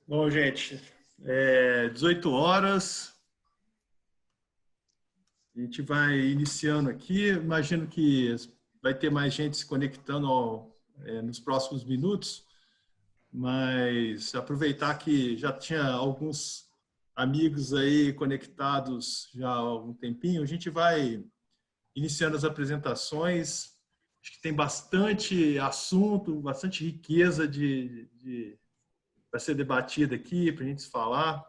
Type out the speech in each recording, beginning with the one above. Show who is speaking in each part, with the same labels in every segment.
Speaker 1: Bom, gente, 18 horas, a gente vai iniciando aqui. Imagino que vai ter mais gente se conectando nos próximos minutos, mas aproveitar que já tinha alguns amigos aí conectados já há algum tempinho, a gente vai iniciando as apresentações. Acho que tem bastante assunto, bastante riqueza para ser debatida aqui, para a gente falar.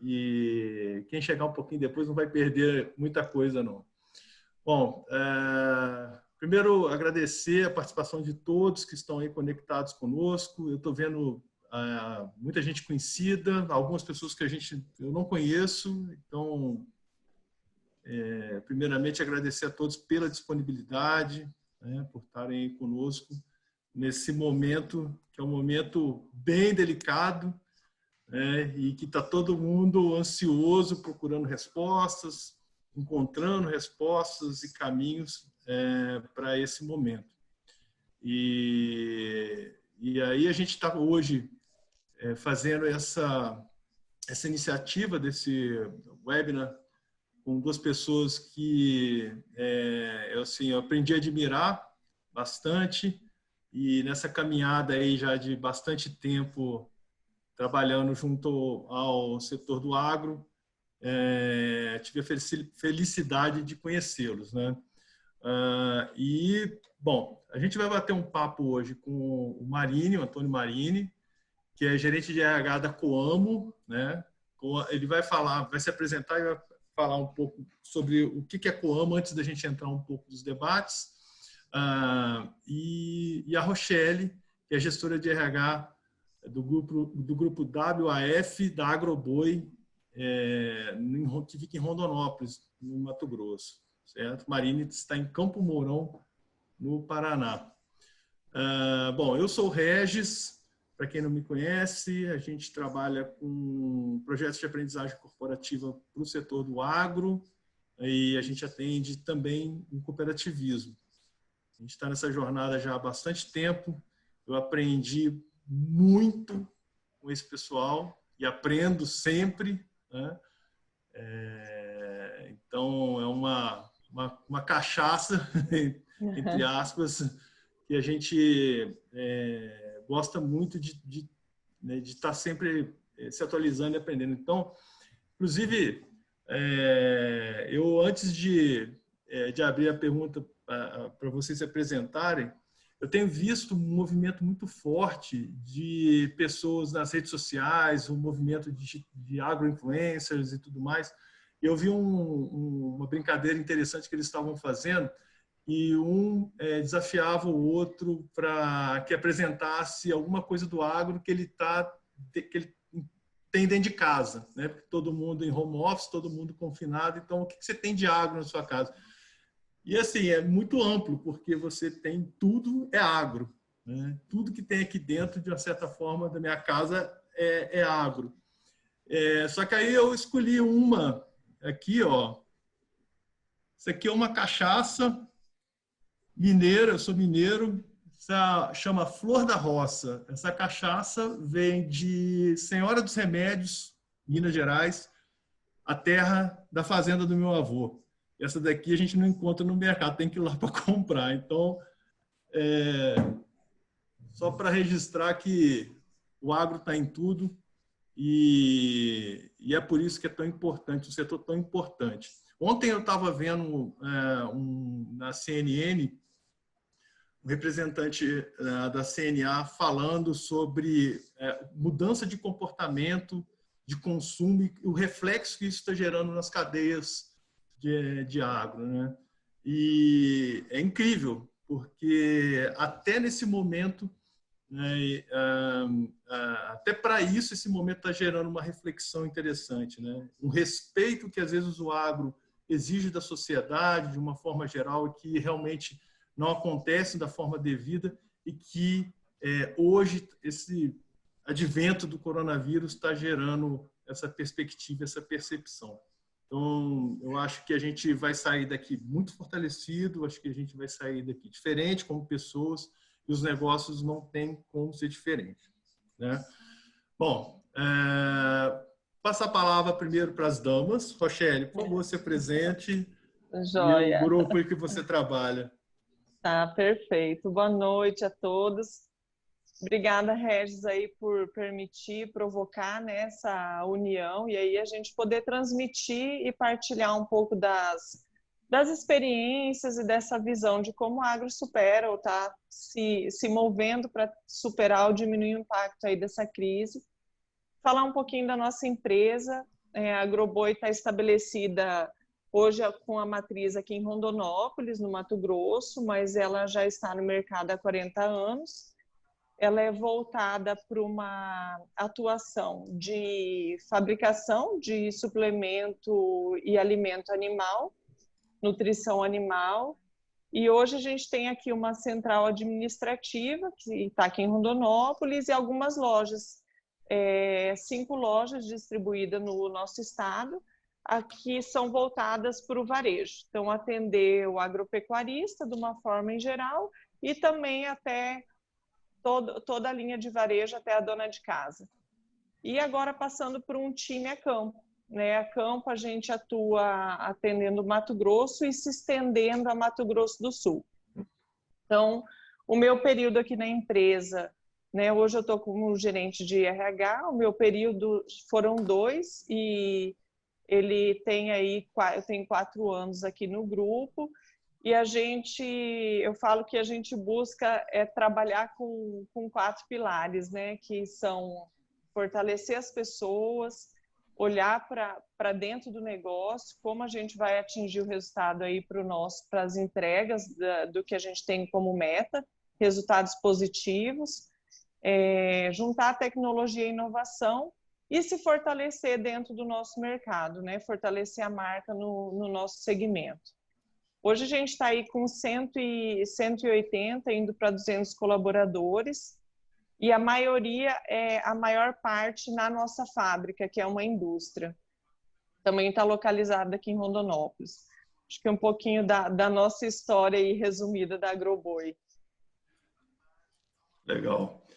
Speaker 1: E quem chegar um pouquinho depois não vai perder muita coisa, não. Bom, primeiro agradecer a participação de todos que estão aí conectados conosco. Eu estou vendo muita gente conhecida, algumas pessoas que eu não conheço. Então, primeiramente agradecer a todos pela disponibilidade, né, por estarem aí conosco nesse momento, que é um momento bem delicado, e que está todo mundo ansioso, procurando respostas, encontrando respostas e caminhos para esse momento. E aí a gente está hoje fazendo essa iniciativa desse webinar com duas pessoas que eu aprendi a admirar bastante, e nessa caminhada aí já de bastante tempo trabalhando junto ao setor do agro, tive a felicidade de conhecê-los, né? Bom, a gente vai bater um papo hoje com o Marini, o Antônio Marini, que é gerente de RH da Coamo, né? Ele vai se apresentar e vai falar um pouco sobre o que é Coamo antes da gente entrar um pouco nos debates. E a Rochelle, que é gestora de RH do grupo WAF da Agroboi, que fica em Rondonópolis, no Mato Grosso. Certo? Marini está em Campo Mourão, no Paraná. Bom, eu sou o Regis, para quem não me conhece, a gente trabalha com projetos de aprendizagem corporativa para o setor do agro, e a gente atende também o cooperativismo. A gente está nessa jornada já há bastante tempo. Eu aprendi muito com esse pessoal e aprendo sempre, né? Então, é uma cachaça, entre aspas, que a gente gosta muito de estar sempre se atualizando e aprendendo. Então, inclusive, eu, antes de abrir a pergunta para vocês se apresentarem, eu tenho visto um movimento muito forte de pessoas nas redes sociais, um movimento de agro-influencers e tudo mais. Eu vi uma brincadeira interessante que eles estavam fazendo, e desafiava o outro para que apresentasse alguma coisa do agro que ele tem dentro de casa, né? Porque todo mundo em home office, todo mundo confinado. Então, o que você tem de agro na sua casa? E assim, é muito amplo, porque você tem tudo agro, né? Tudo que tem aqui dentro, de uma certa forma, da minha casa é agro. Só que aí eu escolhi uma aqui, ó. Isso aqui é uma cachaça mineira, eu sou mineiro, chama Flor da Roça. Essa cachaça vem de Senhora dos Remédios, Minas Gerais, a terra da fazenda do meu avô. Essa daqui a gente não encontra no mercado, tem que ir lá para comprar. Então, só para registrar que o agro está em tudo, e é por isso que é tão importante, o setor tão importante. Ontem eu estava vendo na CNN, um representante da CNA falando sobre mudança de comportamento, de consumo e o reflexo que isso está gerando nas cadeias de agro, né? E é incrível, porque até nesse momento, né, até para isso, esse momento está gerando uma reflexão interessante, né? Um respeito que às vezes o agro exige da sociedade, de uma forma geral, que realmente não acontece da forma devida, e que hoje esse advento do coronavírus está gerando essa perspectiva, essa percepção. Então, eu acho que a gente vai sair daqui muito fortalecido, acho que a gente vai sair daqui diferente como pessoas, e os negócios não têm como ser diferentes, né? Bom, Passa a palavra primeiro para as damas. Rochelle, por favor, se apresente. E o
Speaker 2: Joia.
Speaker 1: grupo em que você trabalha.
Speaker 2: Tá, perfeito. Boa noite a todos. Obrigada, Regis, aí por permitir, provocar, né, essa união e aí a gente poder transmitir e partilhar um pouco das experiências e dessa visão de como o agro supera ou está se movendo para superar ou diminuir o impacto aí dessa crise. Falar um pouquinho da nossa empresa. A Agroboi está estabelecida hoje com a matriz aqui em Rondonópolis, no Mato Grosso, mas ela já está no mercado há 40 anos. Ela é voltada para uma atuação de fabricação de suplemento e alimento animal, nutrição animal. E hoje a gente tem aqui uma central administrativa, que está aqui em Rondonópolis, e algumas lojas, 5 lojas distribuídas no nosso estado, aqui são voltadas para o varejo. Então, atender o agropecuarista de uma forma em geral e também até toda a linha de varejo até a dona de casa. E agora passando por um time a campo. A campo a gente atua atendendo Mato Grosso e se estendendo a Mato Grosso do Sul. Então, o meu período aqui na empresa, hoje eu estou como gerente de RH, o meu período foram 2 e ele tem aí, eu tenho 4 anos aqui no grupo. E eu falo que a gente busca trabalhar com 4 pilares, que são fortalecer as pessoas, olhar para dentro do negócio, como a gente vai atingir o resultado aí para as entregas do que a gente tem como meta, resultados positivos, juntar tecnologia e inovação e se fortalecer dentro do nosso mercado, fortalecer a marca no nosso segmento. Hoje a gente está aí com 180, indo para 200 colaboradores, e a maior parte na nossa fábrica, que é uma indústria. Também está localizada aqui em Rondonópolis. Acho que um pouquinho da nossa história aí, resumida da Agroboi.
Speaker 1: Legal.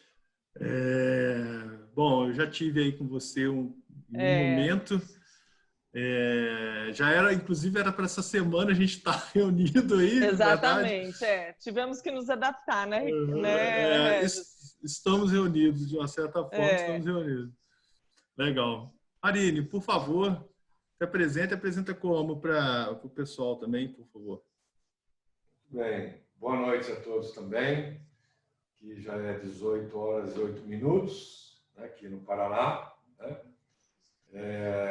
Speaker 1: Bom, eu já tive aí com você um momento... inclusive era para essa semana a gente estar reunido aí,
Speaker 2: exatamente,
Speaker 1: na verdade.
Speaker 2: tivemos que nos adaptar, né?
Speaker 1: Estamos reunidos, de uma certa forma, estamos reunidos. Legal. Marine, por favor, se apresenta como para o pessoal também, por favor.
Speaker 3: Bem, boa noite a todos também, que já é 18 horas e 8 minutos, aqui no Paraná, né?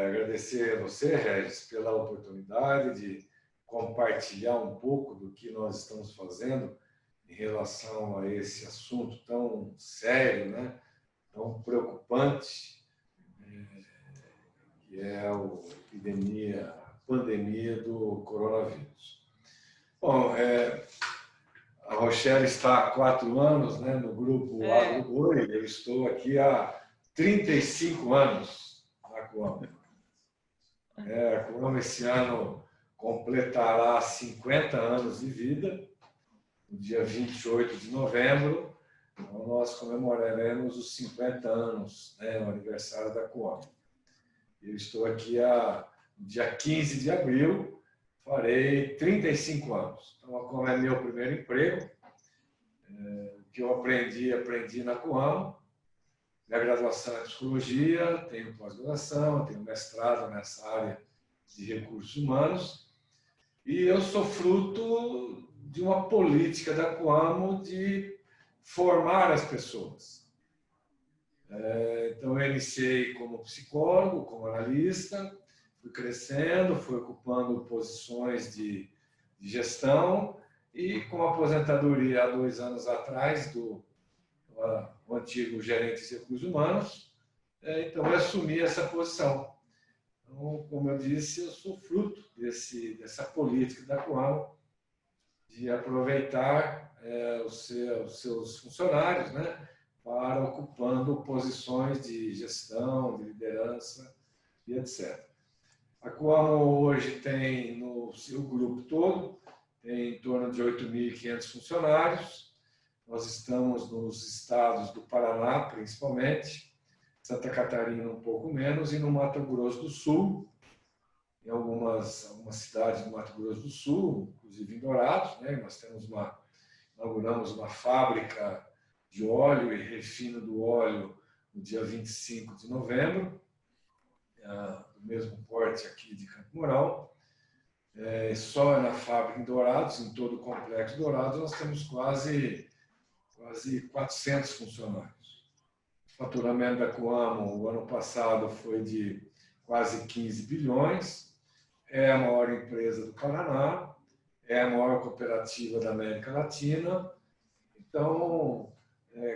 Speaker 3: Agradecer a você, Regis, pela oportunidade de compartilhar um pouco do que nós estamos fazendo em relação a esse assunto tão sério, né? Tão preocupante, que é a pandemia do coronavírus. Bom, a Rochelle está há 4 anos, né, no grupo Agroboi, eu estou aqui há 35 anos. A Coamo esse ano completará 50 anos de vida, no dia 28 de novembro, então nós comemoraremos os 50 anos, o aniversário da Coamo. Eu estou aqui no dia 15 de abril, farei 35 anos. Então, a Coamo é meu primeiro emprego, o que eu aprendi na Coamo. Minha graduação é em psicologia, tenho pós-graduação, tenho mestrado nessa área de recursos humanos e eu sou fruto de uma política da Coamo de formar as pessoas. Então, eu iniciei como psicólogo, como analista, fui crescendo, fui ocupando posições de gestão e com a aposentadoria há 2 anos atrás o antigo gerente de recursos humanos, então eu assumi essa posição. Então, como eu disse, eu sou fruto dessa política da Coamo de aproveitar os seus funcionários, né, para ocupando posições de gestão, de liderança e etc. A Coamo hoje tem no seu grupo todo, tem em torno de 8.500 funcionários. Nós estamos nos estados do Paraná, principalmente, Santa Catarina um pouco menos, e no Mato Grosso do Sul, em algumas cidades do Mato Grosso do Sul, inclusive em Dourados, né? Nós inauguramos uma fábrica de óleo e refino do óleo no dia 25 de novembro, do mesmo porte aqui de Campo Mourão. Só na fábrica em Dourados, em todo o complexo Dourados, nós temos quase 400 funcionários. O faturamento da Coamo, o ano passado, foi de quase 15 bilhões, é a maior empresa do Paraná, é a maior cooperativa da América Latina. Então,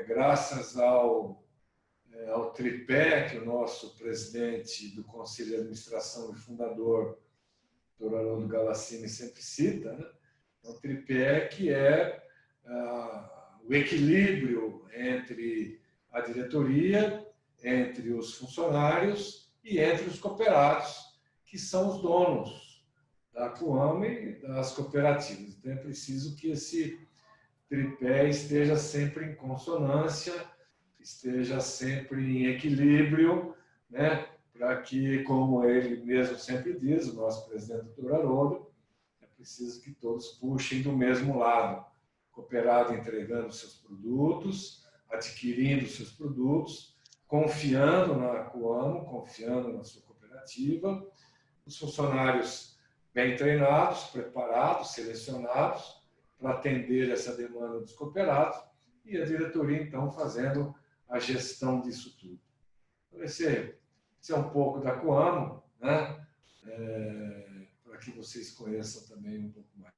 Speaker 3: graças ao tripé que o nosso presidente do Conselho de Administração e fundador, Dr. Haroldo Galassini, sempre cita, né? O tripé que é o equilíbrio entre a diretoria, entre os funcionários e entre os cooperados, que são os donos da Coamo e das cooperativas. Então, é preciso que esse tripé esteja sempre em consonância, esteja sempre em equilíbrio, né? Para que, como ele mesmo sempre diz, o nosso presidente, Dr. Haroldo, é preciso que todos puxem do mesmo lado. Cooperado entregando seus produtos, adquirindo seus produtos, confiando na Coamo, confiando na sua cooperativa, os funcionários bem treinados, preparados, selecionados para atender essa demanda dos cooperados, e a diretoria, então, fazendo a gestão disso tudo. Então, esse é um pouco da Coamo, né? Para que vocês conheçam também um pouco mais.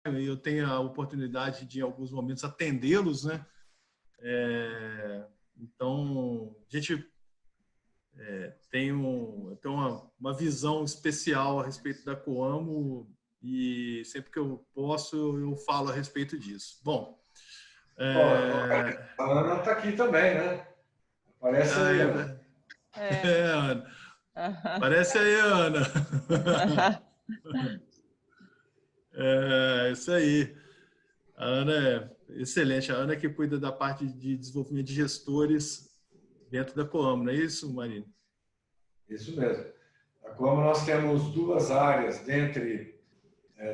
Speaker 1: Eu tenho a oportunidade de, em alguns momentos, atendê-los, né? Então, a gente tem uma visão especial a respeito da Coamo, e sempre que eu posso, eu falo a respeito disso. Bom,
Speaker 3: a Ana está aqui também, né? Aparece aí, Ana.
Speaker 1: Ana. Aparece aí, Ana. Isso aí. A Ana é excelente. A Ana que cuida da parte de desenvolvimento de gestores dentro da Coamo, não é isso, Marina?
Speaker 3: Isso mesmo. A Coamo, nós temos duas áreas dentro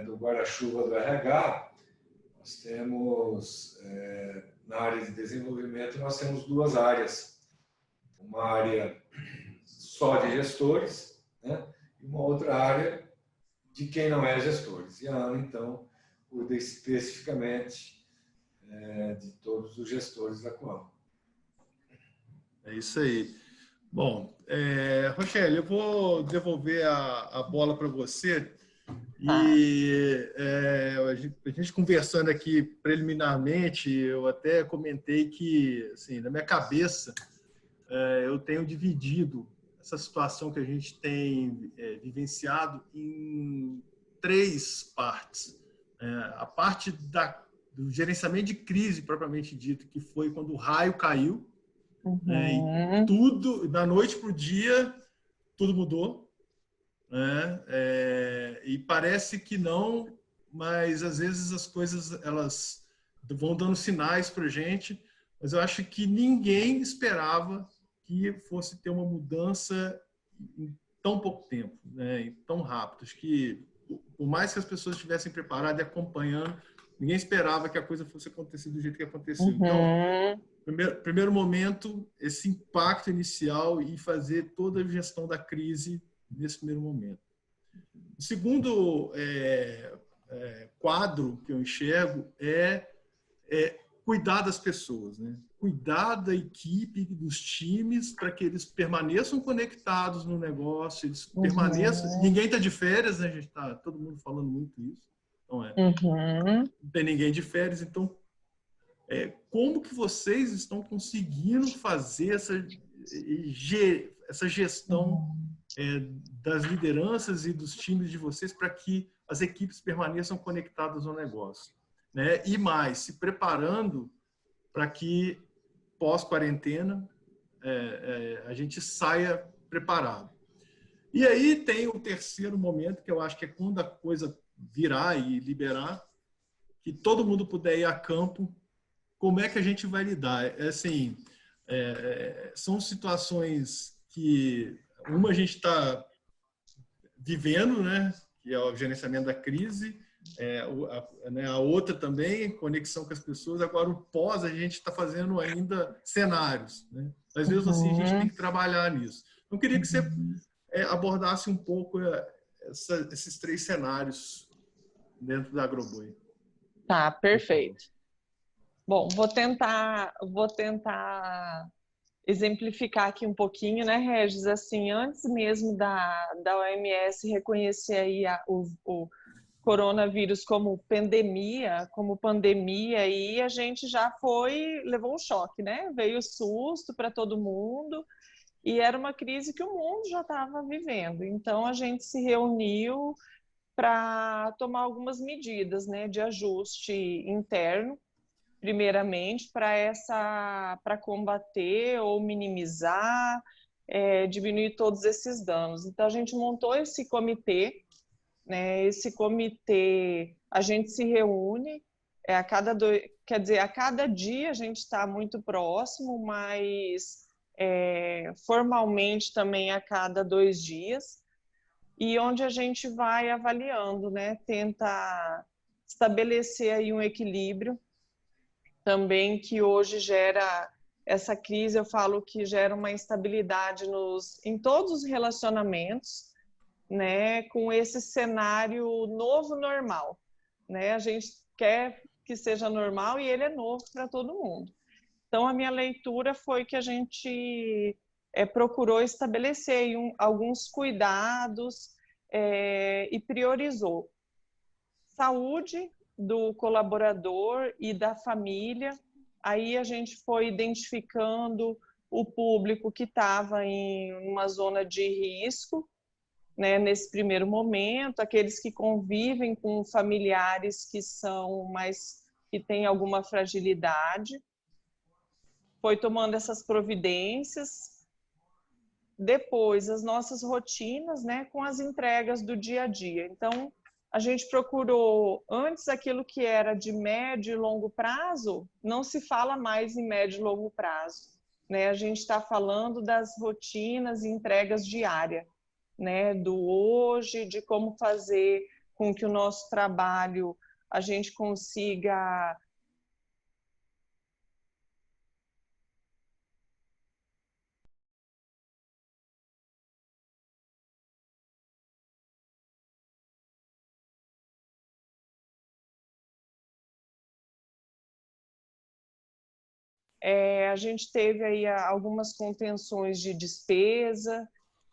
Speaker 3: do guarda-chuva do RH. Nós temos, na área de desenvolvimento, nós temos duas áreas. Uma área só de gestores, né? E uma outra área de quem não é gestores. E a Ana, então, cuida especificamente de todos os gestores da Coamo.
Speaker 1: É isso aí. Bom, Rochelle, eu vou devolver a bola para você. E a gente conversando aqui preliminarmente, eu até comentei que, assim, na minha cabeça, eu tenho dividido essa situação que a gente tem vivenciado em 3 partes. A parte do gerenciamento de crise, propriamente dito, que foi quando o raio caiu, e tudo, da noite para o dia, tudo mudou. E parece que não, mas às vezes as coisas elas vão dando sinais para a gente, mas eu acho que ninguém esperava que fosse ter uma mudança em tão pouco tempo, né? E tão rápido. Acho que, por mais que as pessoas estivessem preparadas e acompanhando, ninguém esperava que a coisa fosse acontecer do jeito que aconteceu. Então, primeiro momento, esse impacto inicial e fazer toda a gestão da crise nesse primeiro momento. O segundo quadro que eu enxergo é cuidar das pessoas, né? Cuidar da equipe, dos times, para que eles permaneçam conectados no negócio, eles permaneçam... Ninguém está de férias, né? A gente está todo mundo falando muito isso. Então, não tem ninguém de férias, então como que vocês estão conseguindo fazer essa gestão das lideranças e dos times de vocês para que as equipes permaneçam conectadas ao negócio, né? E mais, se preparando para que pós-quarentena, a gente saia preparado. E aí tem o terceiro momento, que eu acho que é quando a coisa virar e liberar, que todo mundo puder ir a campo, como é que a gente vai lidar? Assim, são situações que a gente está vivendo, né, que é o gerenciamento da crise, a outra também, conexão com as pessoas. Agora, o pós, a gente está fazendo ainda cenários, né? Às vezes, assim, a gente tem que trabalhar nisso. Eu queria que você abordasse um pouco esses 3 cenários dentro da Agroboi.
Speaker 2: Tá, perfeito. Bom, vou tentar exemplificar aqui um pouquinho, né, Regis? Assim, antes mesmo da OMS reconhecer aí o coronavírus como pandemia, aí a gente já levou um choque, né? Veio o susto para todo mundo e era uma crise que o mundo já estava vivendo. Então, a gente se reuniu para tomar algumas medidas, né, de ajuste interno, primeiramente, para combater ou minimizar, diminuir todos esses danos. Então, a gente montou esse comitê, né? Esse comitê, a gente se reúne, a cada dia a gente está muito próximo, mas formalmente também a cada 2 dias, e onde a gente vai avaliando, né? Tenta estabelecer aí um equilíbrio também, que hoje gera essa crise, eu falo que gera uma instabilidade em todos os relacionamentos, né, com esse cenário novo normal, né? A gente quer que seja normal e ele é novo para todo mundo. Então, a minha leitura foi que a gente procurou estabelecer alguns cuidados e priorizou saúde do colaborador e da família. Aí a gente foi identificando o público que estava em uma zona de risco, né, nesse primeiro momento, aqueles que convivem com familiares que têm alguma fragilidade. Foi tomando essas providências. Depois, as nossas rotinas, né, com as entregas do dia a dia. Então, a gente procurou, antes aquilo que era de médio e longo prazo, não se fala mais em médio e longo prazo, né? A gente está falando das rotinas e entregas diárias, né? Do hoje, de como fazer com que o nosso trabalho a gente consiga a gente teve aí algumas contenções de despesa,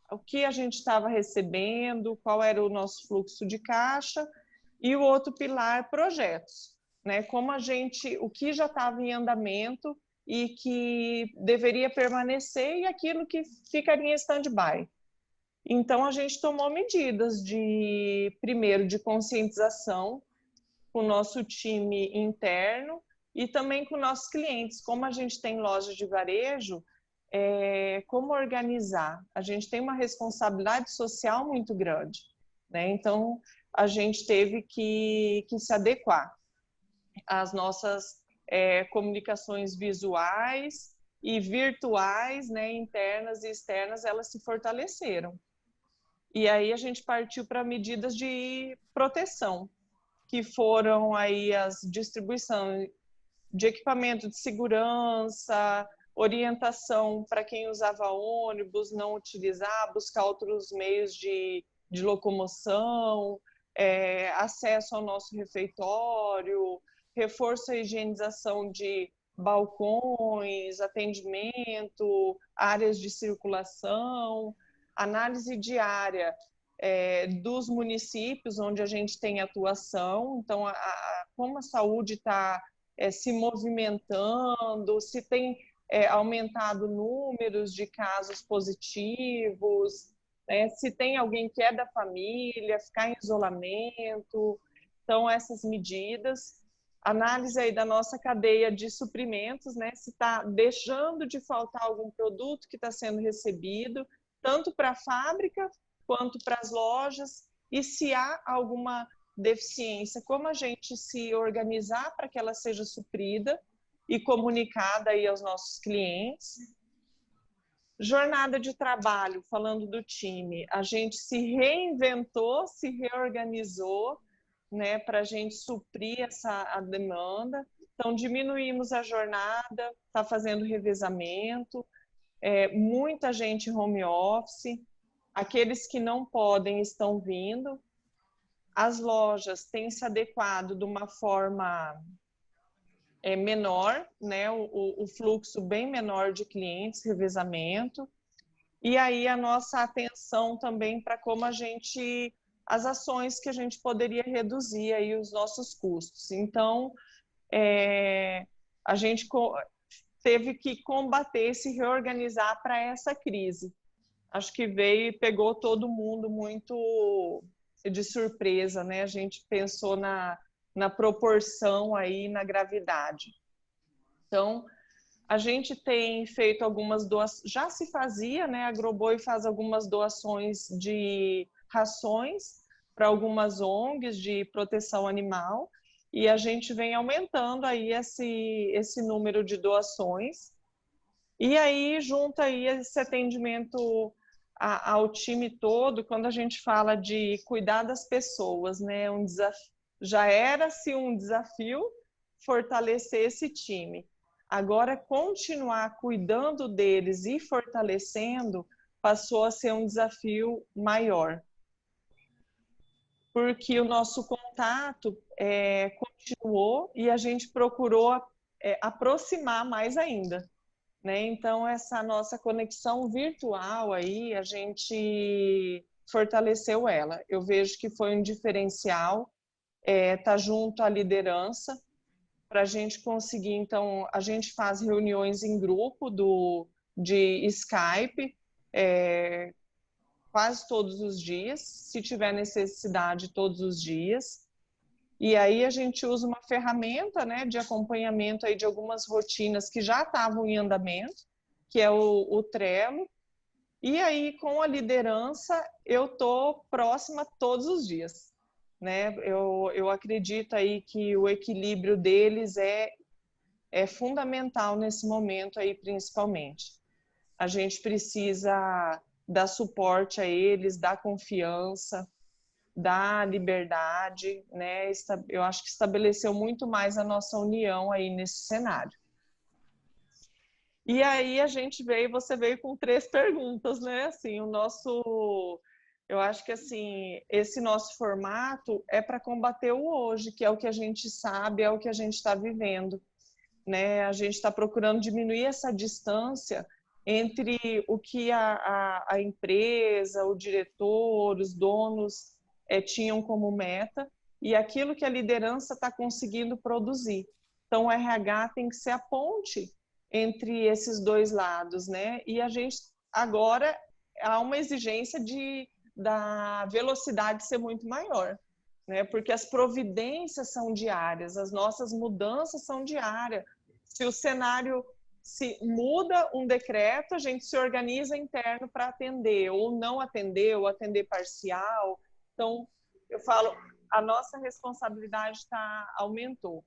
Speaker 2: o que a gente estava recebendo, qual era o nosso fluxo de caixa, e o outro pilar, projetos, né? O que já estava em andamento e que deveria permanecer e aquilo que ficaria em stand-by. Então, a gente tomou medidas primeiro, de conscientização com o nosso time interno e também com nossos clientes. Como a gente tem loja de varejo, como organizar? A gente tem uma responsabilidade social muito grande, né? Então, a gente teve que se adequar. As nossas comunicações visuais e virtuais, né, internas e externas, elas se fortaleceram. E aí a gente partiu para medidas de proteção, que foram aí as distribuições de equipamento de segurança, orientação para quem usava ônibus, não utilizar, buscar outros meios de locomoção, acesso ao nosso refeitório, reforço à higienização de balcões, atendimento, áreas de circulação, análise diária dos municípios onde a gente tem atuação. Então, como a saúde está se movimentando, se tem aumentado números de casos positivos, né? Se tem alguém que é da família, ficar em isolamento. Então, essas medidas. análise aí da nossa cadeia de suprimentos, né? Se está deixando de faltar algum produto que está sendo recebido, tanto para a fábrica quanto para as lojas, e se há alguma deficiência, como a gente se organizar para que ela seja suprida e comunicada aí aos nossos clientes. Jornada de trabalho, falando do time, a gente se reinventou, se reorganizou, né, para a gente suprir a demanda. Então, diminuímos a jornada, está fazendo revezamento, muita gente home office, aqueles que não podem estão vindo. As lojas têm se adequado de uma forma menor, né, o fluxo bem menor de clientes, revezamento, e aí a nossa atenção também para como as ações que a gente poderia reduzir aí os nossos custos. Então, a gente teve que combater, se reorganizar para essa crise. Acho que veio e pegou todo mundo muito de surpresa, né? A gente pensou na proporção aí, na gravidade. Então, a gente tem feito algumas doações, já se fazia, né? A Agroboi faz algumas doações de rações para algumas ONGs de proteção animal, e a gente vem aumentando aí esse número de doações. E aí, junto aí esse atendimento ao time todo, quando a gente fala de cuidar das pessoas, né? Já era-se um desafio fortalecer esse time. Agora, continuar cuidando deles e fortalecendo passou a ser um desafio maior. Porque o nosso contato continuou e a gente procurou aproximar mais ainda, né? Então, essa nossa conexão virtual aí, a gente fortaleceu ela. Eu vejo que foi um diferencial, tá junto à liderança, para a gente conseguir. Então, a gente faz reuniões em grupo de Skype, quase todos os dias, se tiver necessidade, todos os dias. E aí a gente usa uma ferramenta, né, de acompanhamento aí de algumas rotinas que já estavam em andamento, que é o Trello. E aí, com a liderança, eu estou próxima todos os dias, né? Eu acredito aí que o equilíbrio deles é fundamental nesse momento aí, principalmente. A gente precisa dar suporte a eles, dar confiança, dar liberdade, né? Eu acho que estabeleceu muito mais a nossa união aí nesse cenário. E aí você veio com 3 perguntas, né? Assim, eu acho que assim, esse nosso formato é para combater o hoje, que é o que a gente sabe, é o que a gente está vivendo, né? A gente está procurando diminuir essa distância entre o que a empresa, o diretor, os donos tinham como meta e aquilo que a liderança está conseguindo produzir. Então, o RH tem que ser a ponte entre esses dois lados, né? E a gente, agora, há uma exigência da velocidade ser muito maior, né? Porque as providências são diárias, as nossas mudanças são diárias. Se o cenário se muda um decreto, a gente se organiza interno para atender, ou não atender, ou atender parcial. Então, eu falo, a nossa responsabilidade aumentou.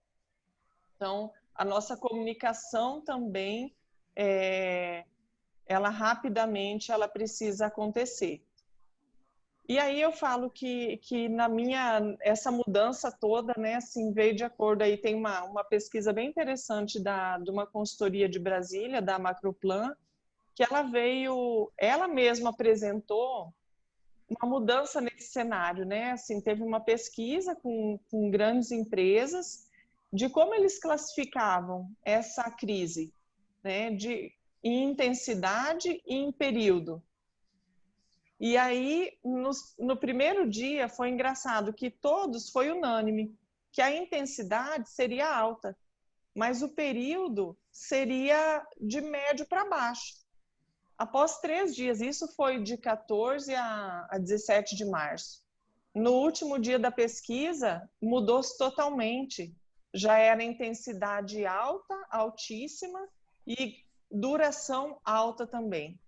Speaker 2: Então, a nossa comunicação também, ela rapidamente, ela precisa acontecer. E aí eu falo que essa mudança toda, né, assim, veio de acordo, aí tem uma pesquisa bem interessante de uma consultoria de Brasília, da Macroplan, que ela mesma apresentou uma mudança nesse cenário, né, assim, teve uma pesquisa com grandes empresas de como eles classificavam essa crise, né, em intensidade e em período. E aí, no primeiro dia, foi engraçado que foi unânime, que a intensidade seria alta, mas o período seria de médio para baixo. Após 3 dias, isso foi de 14 a 17 de março. No último dia da pesquisa, mudou-se totalmente. já era intensidade alta, altíssima, e duração alta também.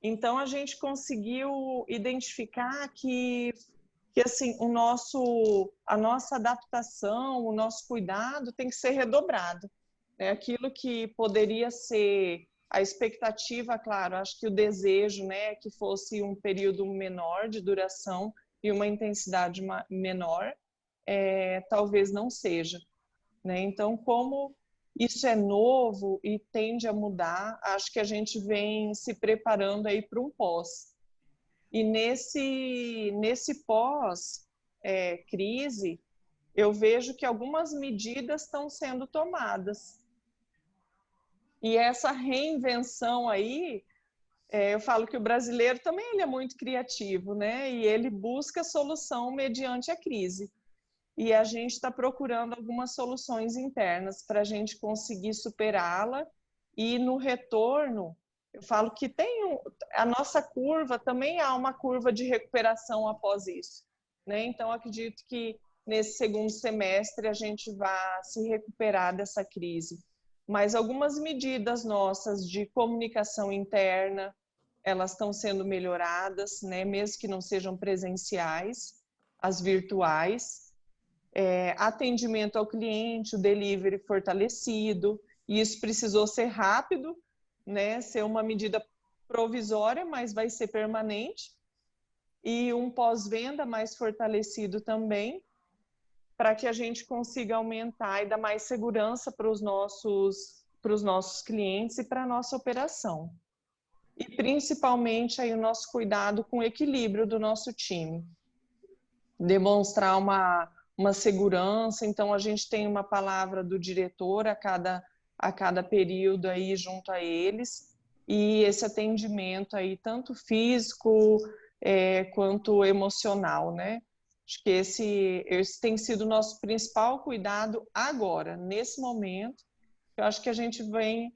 Speaker 2: Então, a gente conseguiu identificar que assim, a nossa adaptação, o nosso cuidado tem que ser redobrado. Né? Aquilo que poderia ser a expectativa, claro, acho que o desejo, né, que fosse um período menor de duração e uma intensidade menor, talvez não seja. Né? Então, como isso é novo e tende a mudar, acho que a gente vem se preparando aí para um pós. E nesse pós-crise, eu vejo que algumas medidas estão sendo tomadas. E essa reinvenção aí, eu falo que o brasileiro também ele é muito criativo, né? E ele busca solução mediante a crise. E a gente está procurando algumas soluções internas para a gente conseguir superá-la. E no retorno, eu falo que a nossa curva também há uma curva de recuperação após isso. Né? Então, acredito que nesse segundo semestre a gente vai se recuperar dessa crise. Mas algumas medidas nossas de comunicação interna, elas estão sendo melhoradas, né? Mesmo que não sejam presenciais, as virtuais. Atendimento ao cliente, o delivery fortalecido, e isso precisou ser rápido, né? Ser uma medida provisória, mas vai ser permanente, e um pós-venda mais fortalecido também, para que a gente consiga aumentar e dar mais segurança para os nossos clientes e para a nossa operação. E principalmente aí o nosso cuidado com o equilíbrio do nosso time. Demonstrar uma segurança, então a gente tem uma palavra do diretor a cada período aí junto a eles, e esse atendimento aí tanto físico quanto emocional, né? Acho que esse tem sido o nosso principal cuidado agora, nesse momento. Eu acho que a gente vem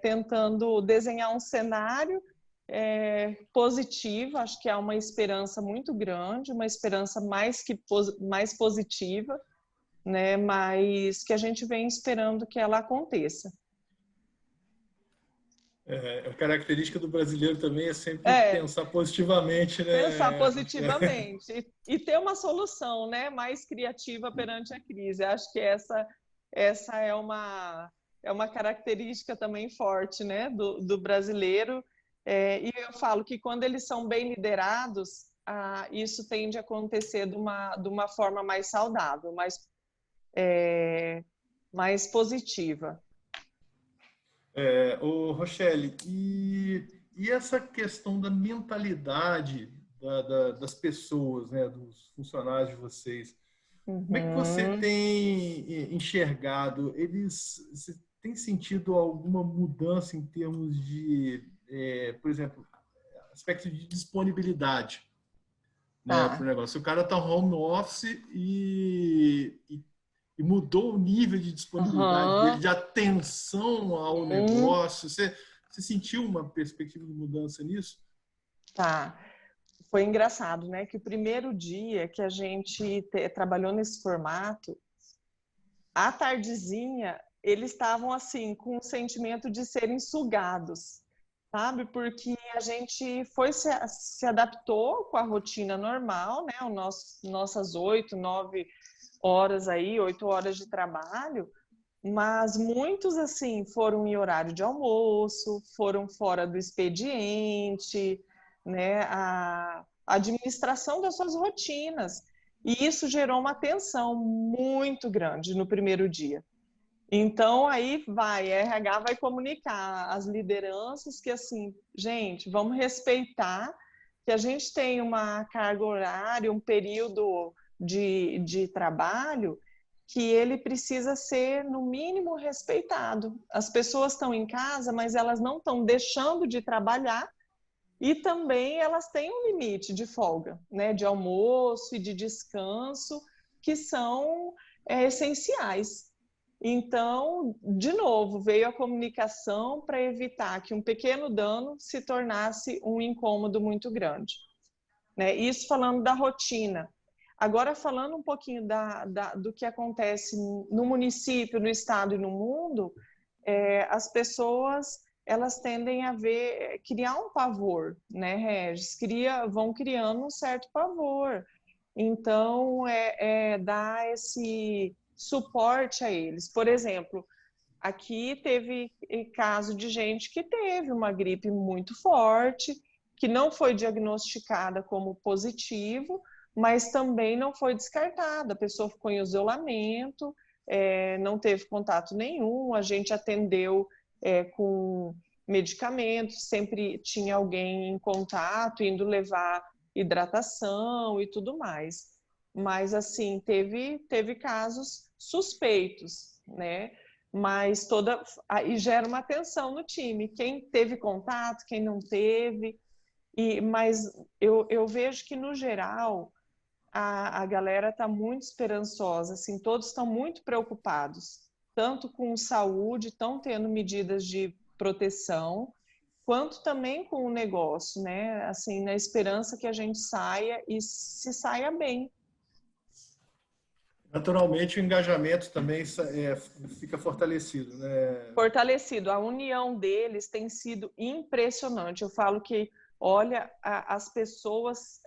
Speaker 2: tentando desenhar um cenário positivo, acho que há uma esperança muito grande, uma esperança mais positiva, né? Mas que a gente vem esperando que ela aconteça.
Speaker 1: A característica do brasileiro também é sempre pensar positivamente, né?
Speaker 2: Pensar positivamente e ter uma solução, né, mais criativa perante a crise. Acho que essa é uma característica também forte, né, do brasileiro. E eu falo que quando eles são bem liderados, isso tende a acontecer de uma forma mais saudável, mais positiva.
Speaker 1: Rochelle, e essa questão da mentalidade das pessoas, né, dos funcionários de vocês, como é que você tem enxergado? Você tem sentido alguma mudança em termos de, por exemplo, aspecto de disponibilidade, né, para o negócio? O cara está home office e mudou o nível de disponibilidade dele, de atenção ao negócio. Você sentiu uma perspectiva de mudança nisso?
Speaker 2: Tá. Foi engraçado, né? Que o primeiro dia que a gente trabalhou nesse formato, à tardezinha, eles estavam assim, com o sentimento de serem sugados, sabe? Porque a gente se adaptou com a rotina normal, né? Nossas 8, 9 horas aí, 8 horas de trabalho, mas muitos, assim, foram em horário de almoço, foram fora do expediente, né? A administração das suas rotinas. E isso gerou uma tensão muito grande no primeiro dia. Então, aí RH vai comunicar às lideranças que, assim, gente, vamos respeitar que a gente tem uma carga horária, um período de trabalho que ele precisa ser, no mínimo, respeitado. As pessoas estão em casa, mas elas não estão deixando de trabalhar e também elas têm um limite de folga, né, de almoço e de descanso, que são essenciais. Então, de novo, veio a comunicação para evitar que um pequeno dano se tornasse um incômodo muito grande. Né? Isso falando da rotina. Agora, falando um pouquinho do que acontece no município, no estado e no mundo, as pessoas elas tendem a criar um pavor, né, Regis? Vão criando um certo pavor. Então, dar esse suporte a eles. Por exemplo, aqui teve caso de gente que teve uma gripe muito forte, que não foi diagnosticada como positivo, mas também não foi descartada. A pessoa ficou em isolamento, não teve contato nenhum, a gente atendeu com medicamentos, sempre tinha alguém em contato, indo levar hidratação e tudo mais. Mas, assim, teve casos suspeitos, né? Mas aí gera uma tensão no time. Quem teve contato, quem não teve. Mas eu vejo que, no geral, a galera está muito esperançosa, assim, todos estão muito preocupados, tanto com saúde, estão tendo medidas de proteção, quanto também com o negócio, né? Assim, na esperança que a gente saia e se saia bem.
Speaker 1: Naturalmente, o engajamento também fica fortalecido, né?
Speaker 2: Fortalecido. A união deles tem sido impressionante. Eu falo que, olha, as pessoas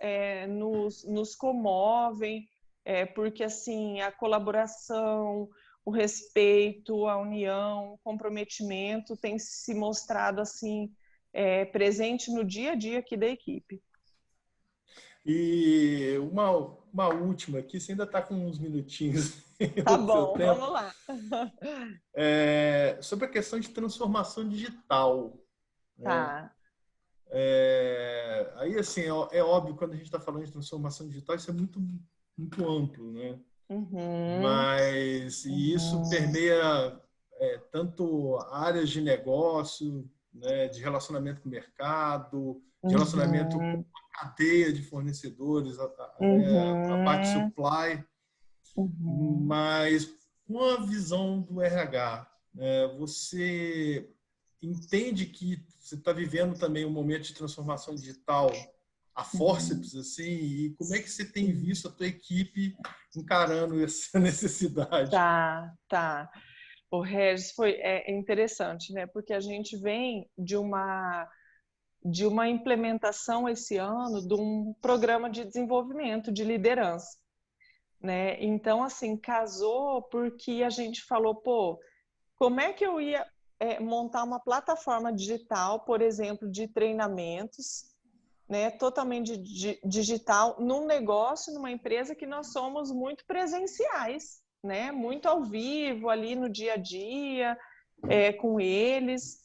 Speaker 2: nos comovem, porque, assim, a colaboração, o respeito, a união, o comprometimento tem se mostrado, assim, presente no dia a dia aqui da equipe.
Speaker 1: E uma última aqui, você ainda está com uns minutinhos
Speaker 2: Tá
Speaker 1: do seu
Speaker 2: bom,
Speaker 1: tempo.
Speaker 2: vamos lá.
Speaker 1: Sobre a questão de transformação digital.
Speaker 2: Tá.
Speaker 1: Aí, assim, é óbvio, quando a gente está falando de transformação digital, isso é muito, muito amplo, né? Mas isso permeia tanto áreas de negócio, né, de relacionamento com o mercado, de relacionamento com a cadeia de fornecedores, a parte supply, mas com a visão do RH, você entende que você está vivendo também um momento de transformação digital a forceps, assim, e como é que você tem visto a tua equipe encarando essa necessidade?
Speaker 2: Tá. O Regis é interessante, né? Porque a gente vem de uma implementação esse ano de um programa de desenvolvimento de liderança, né? Então, assim, casou porque a gente falou, pô, como é que eu ia montar uma plataforma digital, por exemplo, de treinamentos, né, totalmente digital, num negócio, numa empresa que nós somos muito presenciais, né, muito ao vivo, ali no dia a dia, com eles,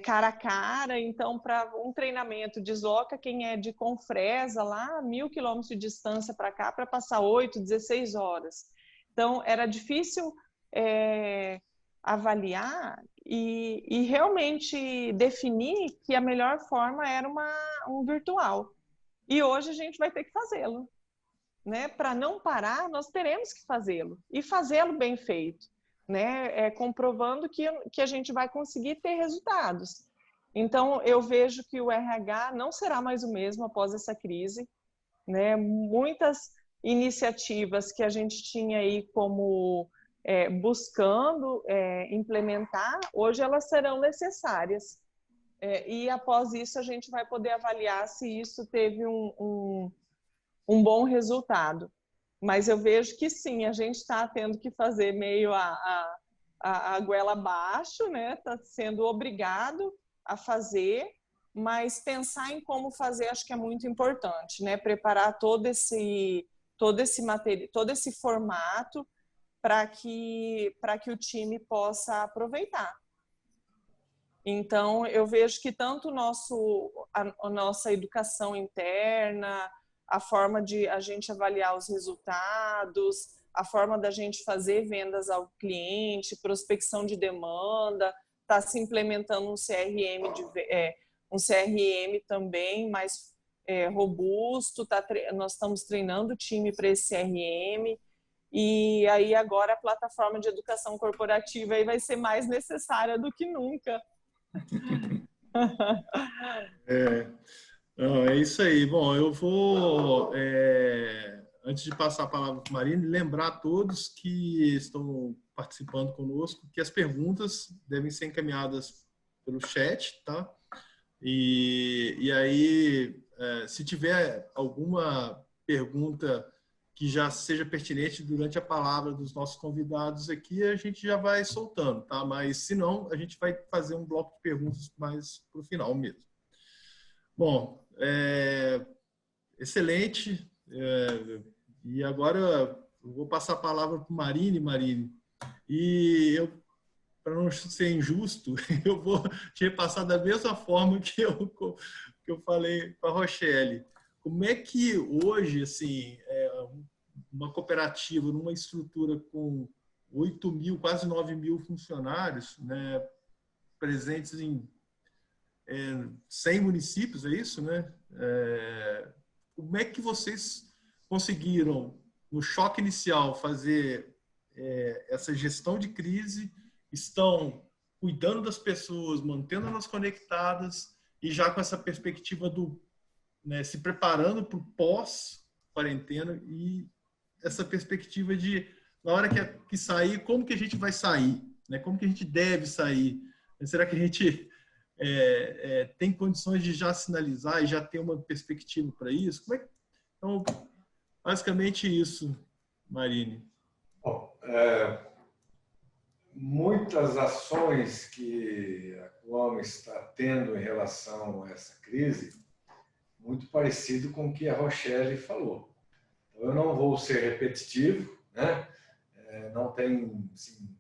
Speaker 2: cara a cara. Então, para um treinamento, desloca quem é de Confresa, lá 1.000 quilômetros de distância para cá, para passar 8, 16 horas. Então, era difícil avaliar e realmente definir que a melhor forma era um virtual. E hoje a gente vai ter que fazê-lo, né? Para não parar, nós teremos que fazê-lo e fazê-lo bem feito, né? Comprovando que a gente vai conseguir ter resultados. Então, eu vejo que o RH não será mais o mesmo após essa crise, né? Muitas iniciativas que a gente tinha aí como buscando implementar, hoje elas serão necessárias. E após isso a gente vai poder avaliar se isso teve um bom resultado. Mas eu vejo que sim, a gente está tendo que fazer meio a goela abaixo, né? Está sendo obrigado a fazer, mas pensar em como fazer acho que é muito importante, né? Preparar todo esse material, todo esse formato para que o time possa aproveitar. Então, eu vejo que tanto a nossa educação interna, a forma de a gente avaliar os resultados, a forma da gente fazer vendas ao cliente, prospecção de demanda, está se implementando um CRM também mais robusto, nós estamos treinando o time para esse CRM. E aí agora a plataforma de educação corporativa aí vai ser mais necessária do que nunca.
Speaker 1: É isso aí. Bom, eu vou, antes de passar a palavra para o Marine, lembrar a todos que estão participando conosco que as perguntas devem ser encaminhadas pelo chat, tá? E aí, se tiver alguma pergunta que já seja pertinente durante a palavra dos nossos convidados aqui, a gente já vai soltando, tá? Mas, se não, a gente vai fazer um bloco de perguntas mais para o final mesmo. Bom, excelente. E agora eu vou passar a palavra para o Marine. E eu, para não ser injusto, eu vou te repassar da mesma forma que eu falei para a Rochelle. Como é que hoje, assim, uma cooperativa, numa estrutura com 8.000, quase 9.000 funcionários, né, presentes em 100 municípios, é isso, né? Como é que vocês conseguiram, no choque inicial, fazer essa gestão de crise, estão cuidando das pessoas, mantendo-nas conectadas e já com essa perspectiva se preparando para o pós-quarentena e essa perspectiva de, na hora que sair, como que a gente vai sair? Né? Como que a gente deve sair? Será que a gente tem condições de já sinalizar e já ter uma perspectiva para isso? Então, basicamente isso, Marine.
Speaker 3: Bom, muitas ações que a Coamo está tendo em relação a essa crise, muito parecido com o que a Rochelle falou. Então, eu não vou ser repetitivo, né? Não tem, assim,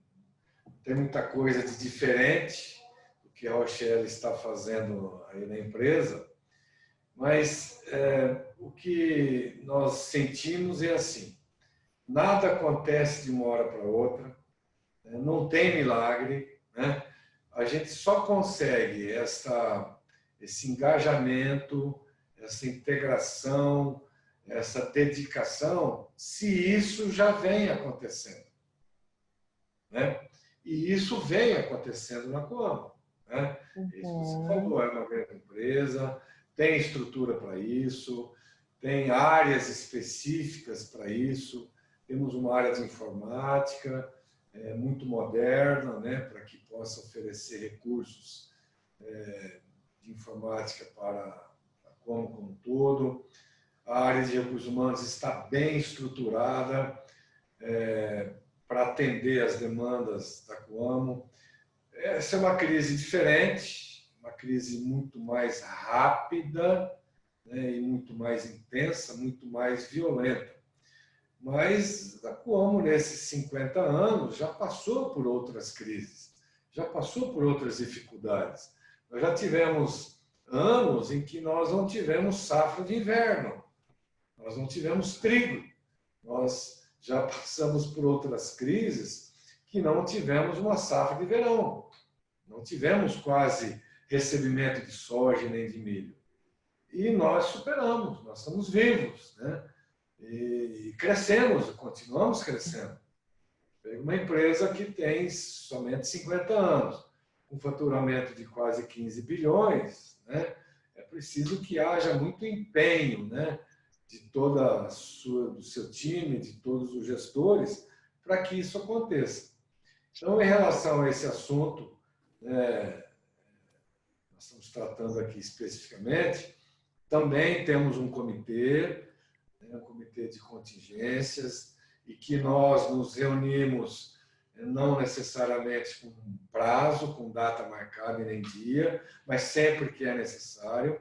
Speaker 3: tem muita coisa de diferente do que a Rochelle está fazendo aí na empresa, mas o que nós sentimos é assim, nada acontece de uma hora para outra, não tem milagre, né? A gente só consegue esse engajamento, essa integração, essa dedicação, se isso já vem acontecendo, né? E isso vem acontecendo na Coamo, né? Isso que você falou, é uma grande empresa, tem estrutura para isso, tem áreas específicas para isso, temos uma área de informática muito moderna, né, para que possa oferecer recursos de informática para a Coamo como um todo. A área de recursos humanos está bem estruturada para atender as demandas da Coamo. Essa é uma crise diferente, uma crise muito mais rápida, né, e muito mais intensa, muito mais violenta. Mas a Coamo, nesses 50 anos, já passou por outras crises, já passou por outras dificuldades. Nós já tivemos anos em que nós não tivemos safra de inverno, nós não tivemos trigo, nós já passamos por outras crises que não tivemos uma safra de verão, não tivemos quase recebimento de soja nem de milho. E nós superamos, nós estamos vivos, né? E crescemos, continuamos crescendo. Pega uma empresa que tem somente 50 anos, com faturamento de quase 15 bilhões, né? É preciso que haja muito empenho, né, de do seu time, de todos os gestores, para que isso aconteça. Então, em relação a esse assunto, nós estamos tratando aqui especificamente, também temos um comitê de contingências, e que nós nos reunimos não necessariamente com prazo, com data marcada e nem dia, mas sempre que é necessário.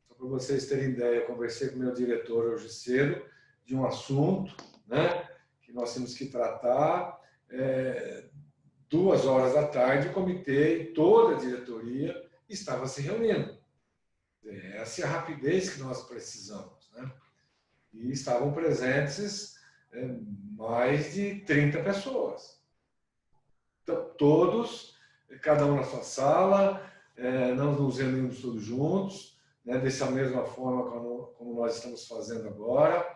Speaker 3: Só para vocês terem ideia, eu conversei com o meu diretor hoje cedo de um assunto, né, que nós temos que tratar. 2 horas da tarde, o comitê e toda a diretoria estava se reunindo. Essa é a rapidez que nós precisamos, né? E estavam presentes mais de 30 pessoas. Então, todos, cada um na sua sala, nós nos reunimos todos juntos, né, dessa mesma forma como nós estamos fazendo agora,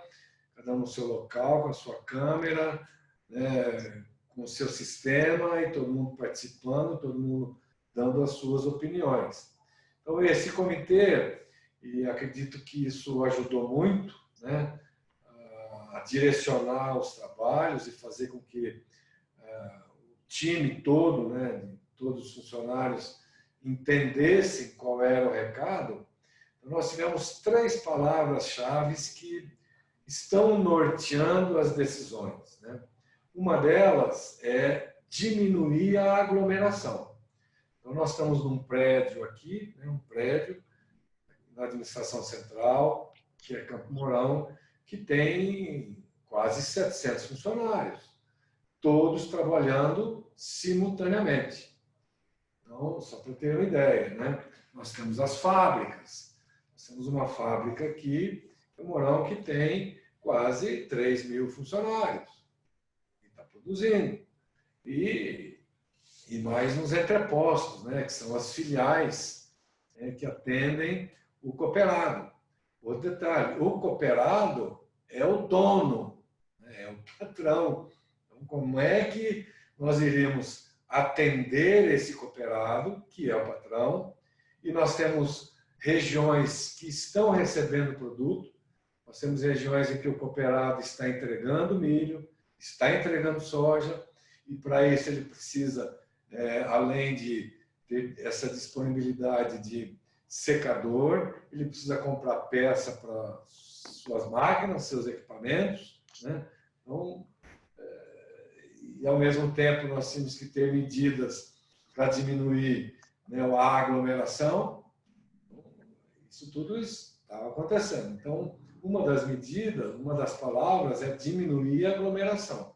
Speaker 3: cada um no seu local, com a sua câmera, né, com o seu sistema, e todo mundo participando, todo mundo dando as suas opiniões. Então, esse comitê, e acredito que isso ajudou muito, né, a a direcionar os trabalhos e fazer com que o time todo, né, todos os funcionários, entendessem qual era o recado. Nós tivemos 3 palavras-chave que estão norteando as decisões, né? Uma delas é diminuir a aglomeração. Então, nós estamos num prédio aqui, né, um prédio na administração central, que é Campo Mourão, que tem quase 700 funcionários, todos trabalhando simultaneamente. Então, só para ter uma ideia, né? Nós temos as fábricas. Nós temos uma fábrica aqui, em Mourão, que tem quase 3.000 funcionários. E está produzindo. E mais nos entrepostos, né? Que são as filiais, né? Que atendem o cooperado. Outro detalhe, o cooperado é o dono, né? É o patrão. Então, como é que nós iríamos atender esse cooperado, que é o patrão, e nós temos regiões que estão recebendo produto, nós temos regiões em que o cooperado está entregando milho, está entregando soja, e para isso ele precisa, além de ter essa disponibilidade de secador, ele precisa comprar peça para suas máquinas, seus equipamentos, né? Então, e ao mesmo tempo nós temos que ter medidas para diminuir, né, a aglomeração. Isso tudo estava acontecendo. Então, uma das medidas, uma das palavras é diminuir a aglomeração.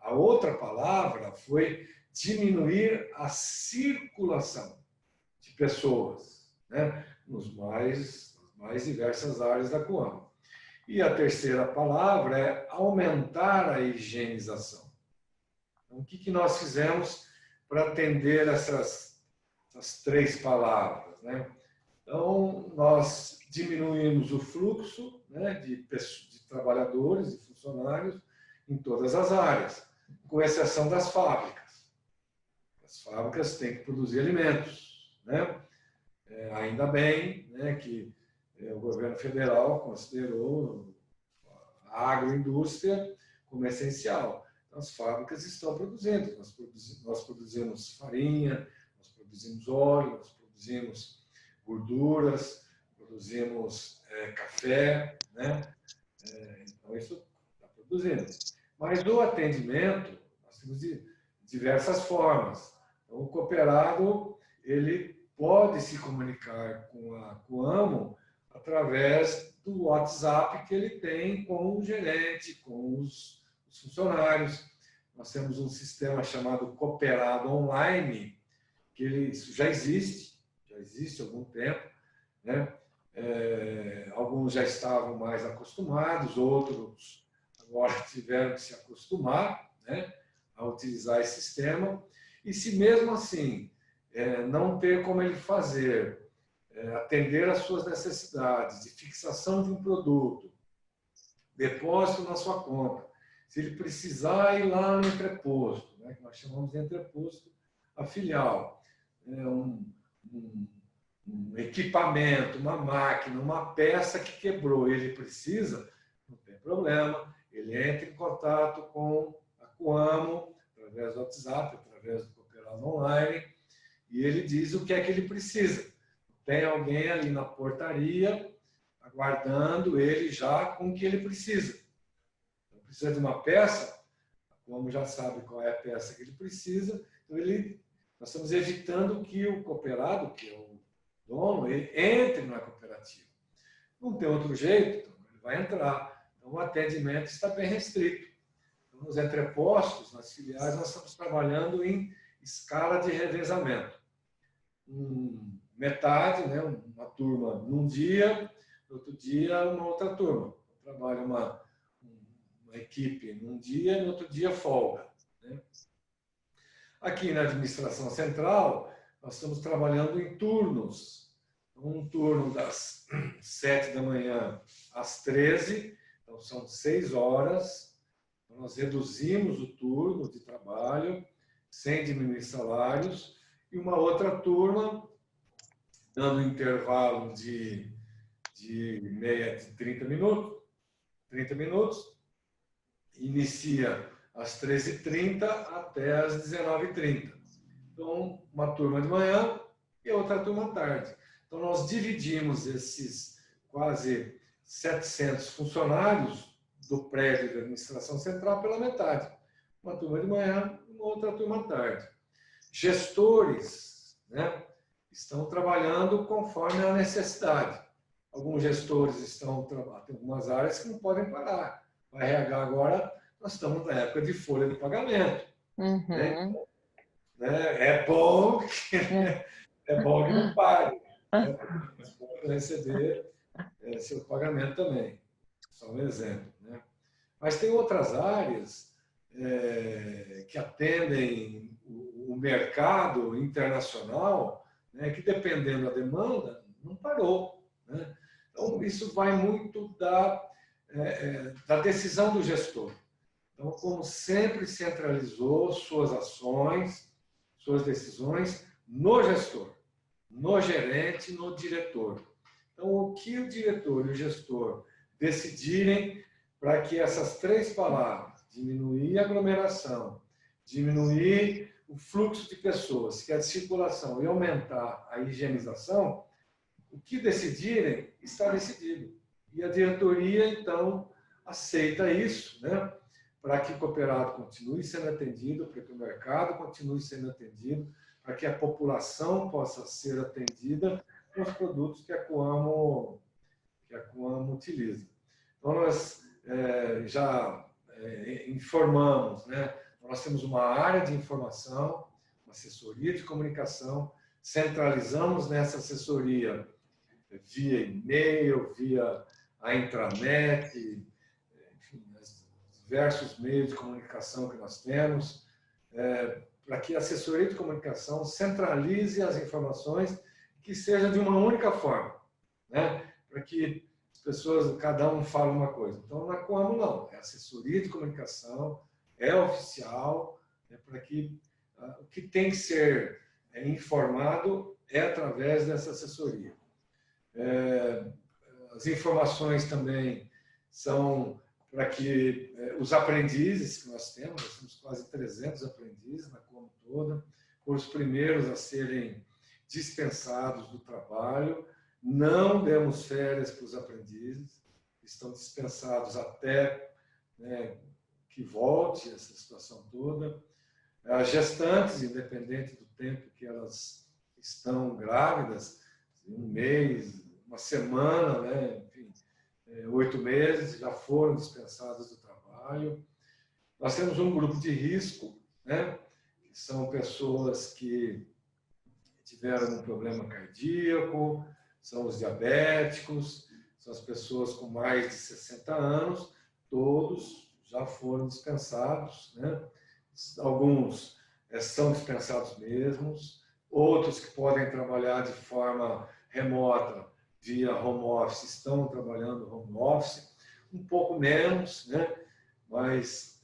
Speaker 3: A outra palavra foi diminuir a circulação de pessoas, né, nas mais diversas áreas da Coamo. E a terceira palavra é aumentar a higienização. Então, o que nós fizemos para atender essas 3 palavras, né? Então, nós diminuímos o fluxo, né, de trabalhadores e funcionários em todas as áreas, com exceção das fábricas. As fábricas têm que produzir alimentos, né? Ainda bem, né, que o governo federal considerou a agroindústria como essencial. Então, as fábricas estão produzindo. Nós produzimos farinha, nós produzimos óleo, nós produzimos gorduras, produzimos café, né? Então, isso está produzindo. Mas do atendimento, nós temos diversas formas. Então, o cooperado, ele pode se comunicar com a Coamo através do WhatsApp que ele tem com o gerente, com os funcionários. Nós temos um sistema chamado Cooperado Online, que isso já existe há algum tempo, né? Alguns já estavam mais acostumados, outros agora tiveram que se acostumar, né, a utilizar esse sistema. E se mesmo assim não ter como ele fazer, atender às suas necessidades de fixação de um produto, depósito na sua conta, se ele precisar ir lá no entreposto, né, que nós chamamos de entreposto, a filial, um equipamento, uma máquina, uma peça que quebrou, ele precisa, não tem problema, ele entra em contato com a Coamo, através do WhatsApp, através do Cooperado Online, e ele diz o que é que ele precisa. Tem alguém ali na portaria, aguardando ele já com o que ele precisa. Então, precisa de uma peça, a Coamo já sabe qual é a peça que ele precisa, então nós estamos evitando que o cooperado, que é o dono, ele entre na cooperativa. Não tem outro jeito, então ele vai entrar. Então, o atendimento está bem restrito. Então, nos entrepostos, nas filiais, nós estamos trabalhando em escala de revezamento. Metade, né, uma turma num dia, no outro dia uma outra turma. Trabalha uma equipe num dia, no outro dia folga, né? Aqui na administração central, nós estamos trabalhando em turnos. Um turno das 7 da manhã às 13, então são 6 horas. Nós reduzimos o turno de trabalho, sem diminuir salários, e uma outra turma, dando um intervalo de 30 minutos, inicia às 13h30 até às 19h30. Então, uma turma de manhã e outra turma à tarde. Então, nós dividimos esses quase 700 funcionários do prédio da administração central pela metade. Uma turma de manhã e uma outra turma à tarde. Gestores, né, estão trabalhando conforme a necessidade. Alguns gestores estão trabalhando, tem algumas áreas que não podem parar. O RH agora, nós estamos na época de folha de pagamento. Né? É bom que não pare. Né? Para receber seu pagamento também. Só um exemplo. Né? Mas tem outras áreas que atendem o mercado internacional, né, que dependendo da demanda, não parou. Né? Então, isso vai muito da decisão do gestor. Então, como sempre centralizou suas ações, suas decisões no gestor, no gerente, no diretor. Então, o que o diretor e o gestor decidirem para que essas três palavras, diminuir a aglomeração, diminuir o fluxo de pessoas, que é a circulação, e aumentar a higienização, o que decidirem está decidido. E a diretoria, então, aceita isso, né? Para que o cooperado continue sendo atendido, para que o mercado continue sendo atendido, para que a população possa ser atendida com os produtos que a Coamo utiliza. Então, nós já informamos, né? Nós temos uma área de informação, uma assessoria de comunicação, centralizamos nessa assessoria via e-mail, via a intranet, enfim, diversos meios de comunicação que nós temos, para que a assessoria de comunicação centralize as informações que seja de uma única forma, né? Para que as pessoas, cada um fale uma coisa. Então, na Coamo não, é assessoria de comunicação, é oficial, para que o que tem que ser informado é através dessa assessoria. As informações também são para que os aprendizes que nós temos quase 300 aprendizes na Coamo toda, foram os primeiros a serem dispensados do trabalho, não demos férias para os aprendizes, estão dispensados até, né, que volte essa situação toda. As gestantes, independente do tempo que elas estão grávidas, um mês, uma semana, né, enfim, 8 meses, já foram dispensadas do trabalho. Nós temos um grupo de risco, né, que são pessoas que tiveram um problema cardíaco, são os diabéticos, são as pessoas com mais de 60 anos, todos já foram dispensados, né? Alguns são dispensados mesmos, outros que podem trabalhar de forma remota, via home office, estão trabalhando home office, um pouco menos, né? Mas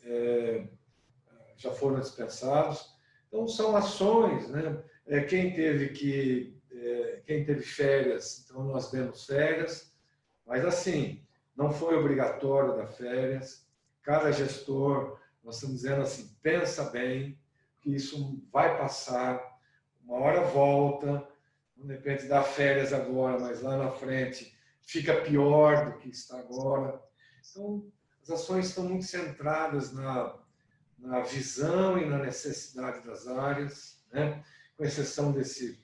Speaker 3: já foram dispensados. Então, são ações, né? Quem teve férias, então nós demos férias, mas assim, não foi obrigatório dar férias. Cada gestor, nós estamos dizendo assim, pensa bem, que isso vai passar, uma hora volta, não depende dar férias agora, mas lá na frente fica pior do que está agora. Então, as ações estão muito centradas na visão e na necessidade das áreas, né? Com exceção desse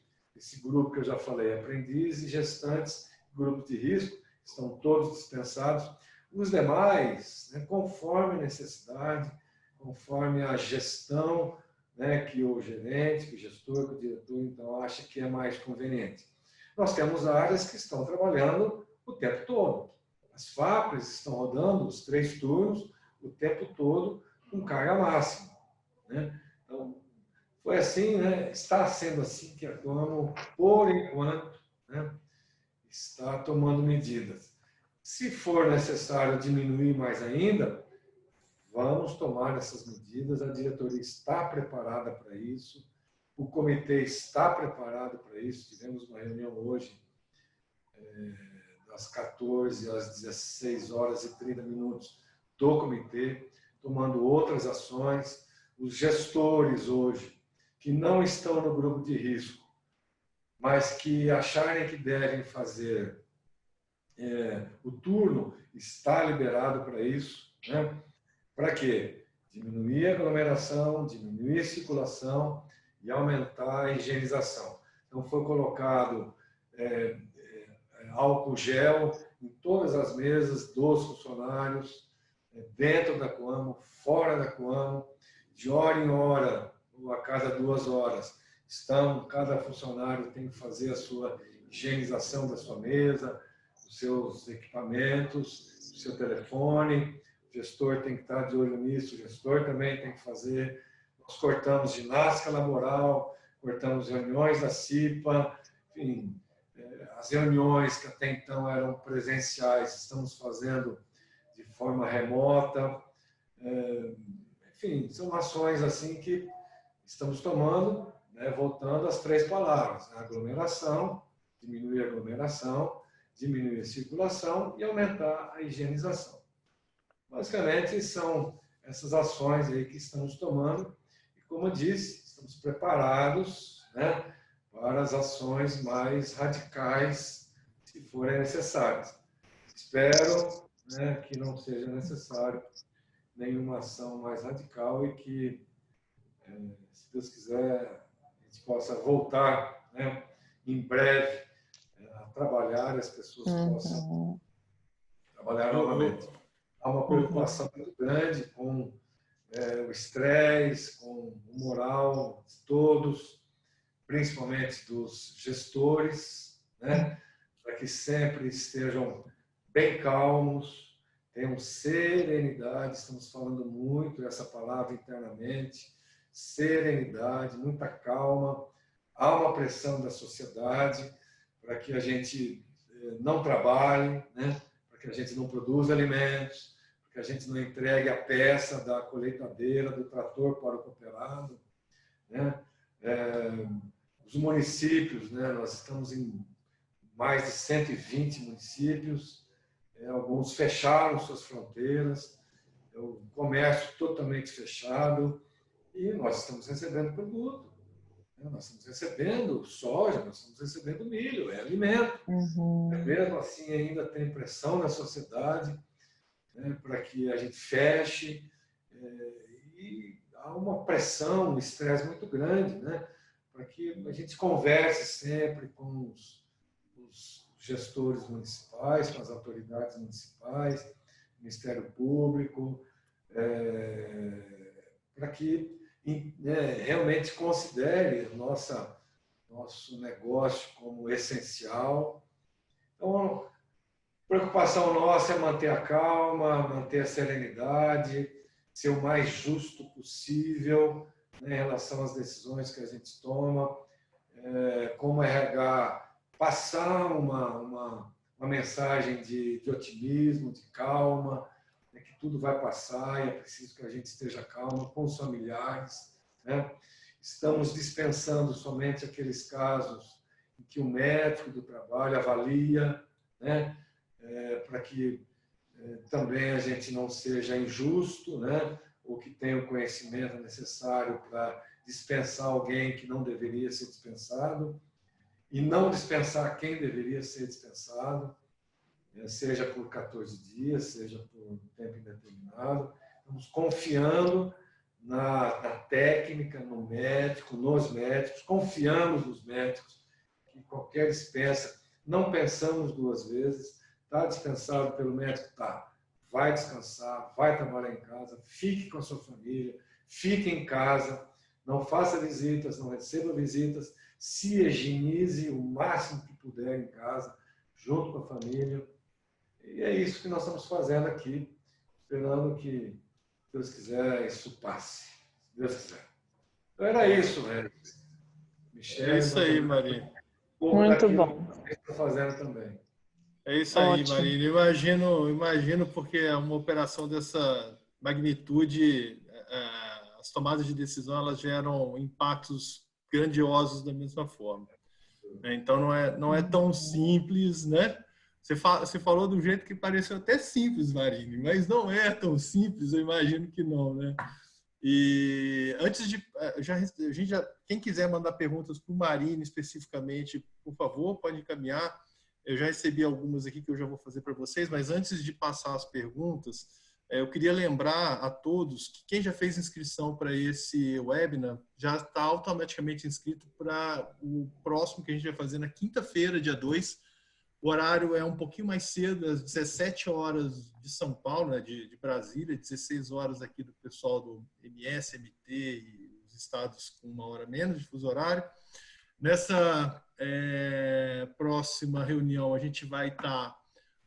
Speaker 3: grupo que eu já falei, aprendizes, gestantes, grupo de risco, estão todos dispensados. Os demais, né, conforme a necessidade, conforme a gestão, né, que o gerente, que o gestor, que o diretor, então, acha que é mais conveniente. Nós temos áreas que estão trabalhando o tempo todo. As fábricas estão rodando os 3 turnos o tempo todo com carga máxima, né? Então, foi assim, né? Está sendo assim que a Coamo, por enquanto, né, está tomando medidas. Se for necessário diminuir mais ainda, vamos tomar essas medidas. A diretoria está preparada para isso, o comitê está preparado para isso. Tivemos uma reunião hoje, das 14 às 16h30 do comitê. tomando outras ações. Os gestores hoje, que não estão no grupo de risco, mas que acharem que devem fazer o turno, está liberado para isso. Né? Para quê? Diminuir a aglomeração, diminuir a circulação e aumentar a higienização. Então, foi colocado álcool gel em todas as mesas dos funcionários, dentro da Coamo, fora da Coamo, de hora em hora, ou a cada 2 horas, cada funcionário tem que fazer a sua higienização da sua mesa, dos seus equipamentos, do seu telefone. O gestor tem que estar de olho nisso, o gestor também tem que fazer. Nós cortamos ginástica laboral, cortamos reuniões da CIPA, enfim, as reuniões que até então eram presenciais, estamos fazendo de forma remota. Enfim, são ações assim que estamos tomando, né, voltando às 3 palavras: aglomeração, diminuir a aglomeração, diminuir a circulação e aumentar a higienização. Basicamente, são essas ações aí que estamos tomando e, como eu disse, estamos preparados, né, para as ações mais radicais, se forem necessárias. Espero, né, que não seja necessário nenhuma ação mais radical e que, se Deus quiser, a gente possa voltar, né, em breve a trabalhar, as pessoas possam trabalhar novamente. Há uma preocupação muito grande com o estresse, com o moral de todos, principalmente dos gestores, né, para que sempre estejam bem calmos, tenham serenidade. Estamos falando muito essa palavra internamente, serenidade, muita calma. Há uma pressão da sociedade para que a gente não trabalhe, né, para que a gente não produza alimentos, para que a gente não entregue a peça da colheitadeira, do trator para o cooperado, né? Os municípios, né, nós estamos em mais de 120 municípios, alguns fecharam suas fronteiras, o comércio totalmente fechado, e nós estamos recebendo produto, né? Nós estamos recebendo soja, nós estamos recebendo milho, é alimento. Mesmo assim, ainda tem pressão na sociedade, né, para que a gente feche, e há uma pressão, um estresse muito grande, né, para que a gente converse sempre com os gestores municipais, com as autoridades municipais, Ministério Público, para que realmente considere nosso negócio como essencial. Então, a preocupação nossa é manter a calma, manter a serenidade, ser o mais justo possível, né, em relação às decisões que a gente toma, como RH, passar uma mensagem de otimismo, de calma, né, que tudo vai passar e é preciso que a gente esteja calmo com os familiares, né? Estamos dispensando somente aqueles casos em que o médico do trabalho avalia, né, para que também a gente não seja injusto, né, ou que tenha o conhecimento necessário para dispensar alguém que não deveria ser dispensado, e não dispensar quem deveria ser dispensado, seja por 14 dias, seja por tempo indeterminado. Estamos confiando na técnica, no médico, nos médicos, confiamos nos médicos, que qualquer dispensa, não pensamos 2 vezes, está dispensado pelo médico, tá, vai descansar, vai trabalhar em casa, fique com a sua família, fique em casa, não faça visitas, não receba visitas, se higienize o máximo que puder em casa, junto com a família. E é isso que nós estamos fazendo aqui, esperando que, se Deus quiser, isso passe. Se Deus quiser. Então era isso, né?
Speaker 1: Michel, é isso aí, Maria.
Speaker 2: Muito bom.
Speaker 3: Que estão fazendo também.
Speaker 1: É isso aí, Maria. Imagino porque é uma operação dessa magnitude, as tomadas de decisão, elas geram impactos grandiosos da mesma forma. Então não é tão simples, né? Você falou do jeito que pareceu até simples, Marília, mas não é tão simples, eu imagino que não, né? E antes de... quem quiser mandar perguntas para o Marília especificamente, por favor, pode encaminhar. Eu já recebi algumas aqui que eu já vou fazer para vocês, mas antes de passar as perguntas, eu queria lembrar a todos que quem já fez inscrição para esse webinar já está automaticamente inscrito para o próximo que a gente vai fazer na quinta-feira, dia 2. O horário é um pouquinho mais cedo, às 17 horas de São Paulo, né, de Brasília, 16 horas aqui do pessoal do MS, MT e os estados com uma hora menos de fuso horário. Nessa próxima reunião, a gente vai estar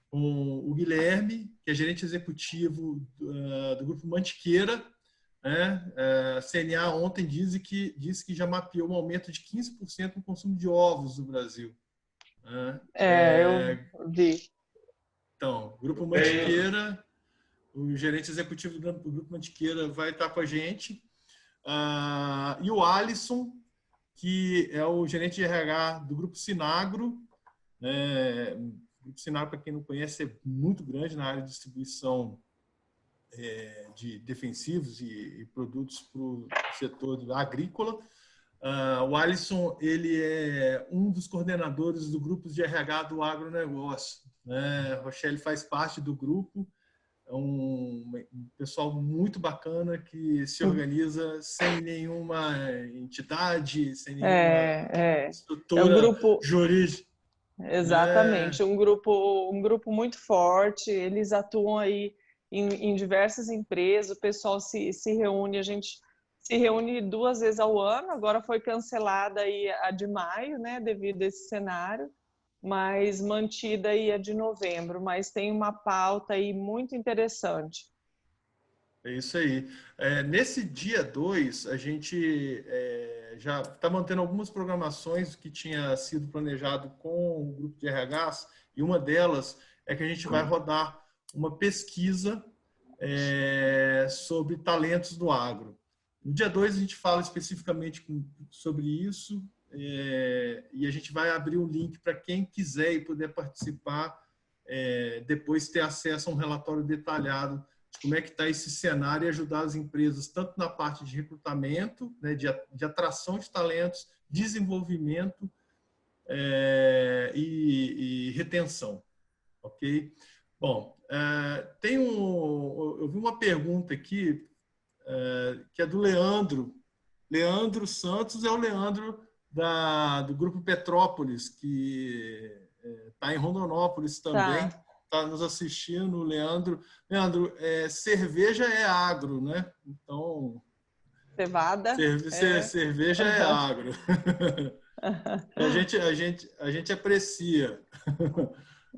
Speaker 1: com o Guilherme, que é gerente executivo do Grupo Mantiqueira, né? A CNA ontem disse que já mapeou um aumento de 15% no consumo de ovos no Brasil.
Speaker 2: Eu vi.
Speaker 1: Então, Grupo Mantiqueira, o gerente executivo do Grupo Mantiqueira vai estar com a gente. E o Alisson, que é o gerente de RH do Grupo Sinagro. O Grupo Sinagro, para quem não conhece, é muito grande na área de distribuição de defensivos e produtos para o setor agrícola. O Alisson, ele é um dos coordenadores do grupo de RH do agronegócio, né? A Rochelle faz parte do grupo, é um pessoal muito bacana que se organiza sem nenhuma entidade, sem nenhuma estrutura jurídica.
Speaker 2: Exatamente, um grupo muito forte, eles atuam aí em diversas empresas, o pessoal se reúne, a gente se reúne 2 vezes ao ano, agora foi cancelada aí a de maio, né, devido a esse cenário, mas mantida aí a de novembro, mas tem uma pauta aí muito interessante.
Speaker 1: É isso aí. Nesse dia 2, a gente já está mantendo algumas programações que tinha sido planejado com o grupo de RHs, e uma delas é que a gente vai rodar uma pesquisa sobre talentos do agro. No dia 2, a gente fala especificamente sobre isso, e a gente vai abrir um link para quem quiser e puder participar, depois ter acesso a um relatório detalhado de como é que está esse cenário e ajudar as empresas, tanto na parte de recrutamento, né, de atração de talentos, desenvolvimento e retenção. Ok? Bom, eu vi uma pergunta aqui, que é do Leandro. Leandro Santos é o Leandro do Grupo Petrópolis, que está em Rondonópolis também. Está nos assistindo, Leandro. Leandro, cerveja é agro, né? Então...
Speaker 2: Cevada.
Speaker 1: Cerveja é agro. A gente aprecia.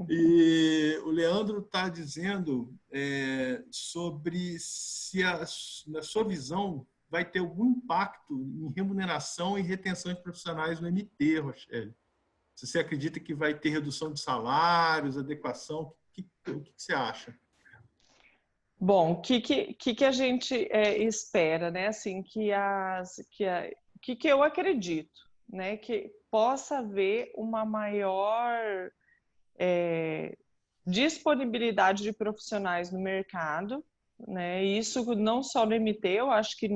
Speaker 1: E o Leandro está dizendo sobre se, na sua visão, vai ter algum impacto em remuneração e retenção de profissionais no MT, Rochelle. Se você acredita que vai ter redução de salários, adequação, o que você acha?
Speaker 2: Bom, o que a gente espera, né? Assim, que eu acredito, né? Que possa haver uma maior disponibilidade de profissionais no mercado, né? Isso não só no MT, eu acho que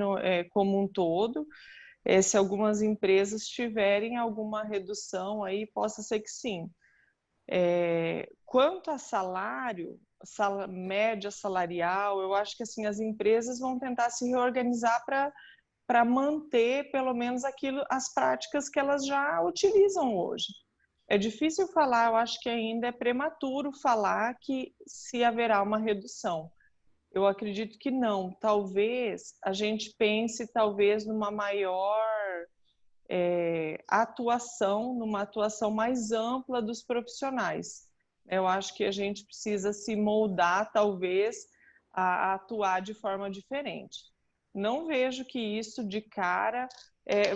Speaker 2: como um todo. Se algumas empresas tiverem alguma redução aí, possa ser que sim. Quanto a salário, média salarial, eu acho que assim, as empresas vão tentar se reorganizar para manter pelo menos as práticas que elas já utilizam hoje. É difícil falar, eu acho que ainda é prematuro falar que se haverá uma redução. Eu acredito que não. Talvez a gente pense numa maior numa atuação mais ampla dos profissionais. Eu acho que a gente precisa se moldar, talvez, a atuar de forma diferente. Não vejo que isso, de cara,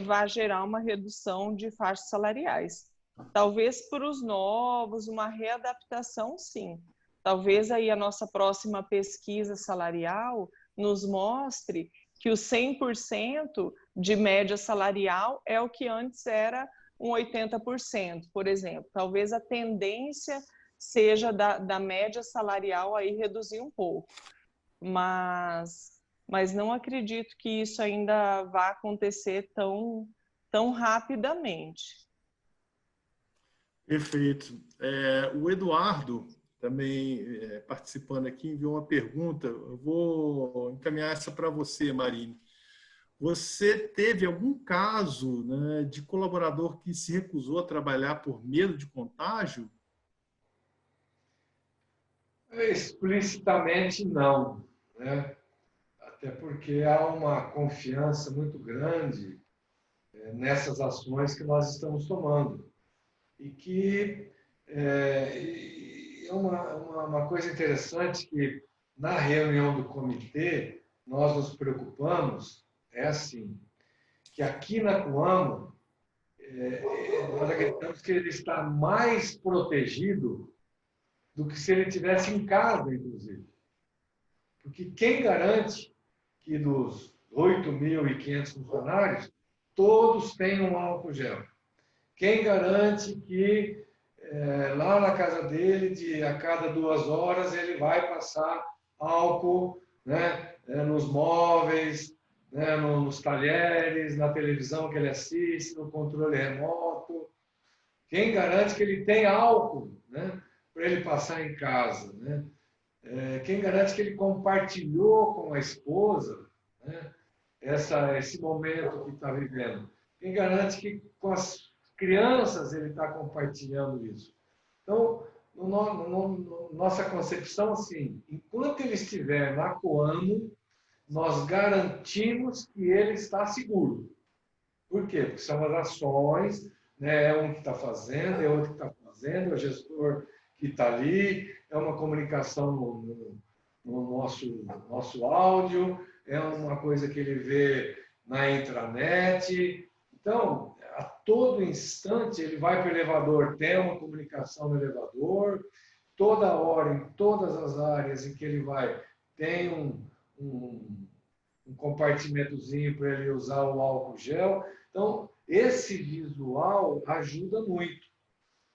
Speaker 2: vá gerar uma redução de faixas salariais. Talvez para os novos, uma readaptação, sim. Talvez aí a nossa próxima pesquisa salarial nos mostre que o 100% de média salarial é o que antes era um 80%, por exemplo. Talvez a tendência seja da média salarial aí reduzir um pouco. Mas não acredito que isso ainda vá acontecer tão rapidamente.
Speaker 1: Perfeito. O Eduardo, também participando aqui, enviou uma pergunta. Eu vou encaminhar essa para você, Marine. Você teve algum caso, né, de colaborador que se recusou a trabalhar por medo de contágio?
Speaker 3: Explicitamente não, né? Até porque há uma confiança muito grande nessas ações que nós estamos tomando. E que é uma coisa interessante que na reunião do comitê nós nos preocupamos, é assim, que aqui na Coamo nós acreditamos que ele está mais protegido do que se ele estivesse em casa, inclusive. Porque quem garante que dos 8.500 funcionários, todos têm um álcool gel? Quem garante que lá na casa dele, a cada 2 horas, ele vai passar álcool, né, nos móveis, né, nos talheres, na televisão que ele assiste, no controle remoto? Quem garante que ele tem álcool, né, para ele passar em casa, né? Quem garante que ele compartilhou com a esposa, né, esse momento que está vivendo? Quem garante que com as crianças ele está compartilhando isso? Então, nossa concepção, assim, enquanto ele estiver na Coamo, nós garantimos que ele está seguro. Por quê? Porque são as ações, né? É um que está fazendo, é outro que está fazendo, é o gestor que está ali, é uma comunicação no nosso áudio, é uma coisa que ele vê na intranet. Então, a todo instante, ele vai para o elevador, tem uma comunicação no elevador, toda hora, em todas as áreas em que ele vai, tem um compartimentozinho para ele usar o álcool gel. Então, esse visual ajuda muito.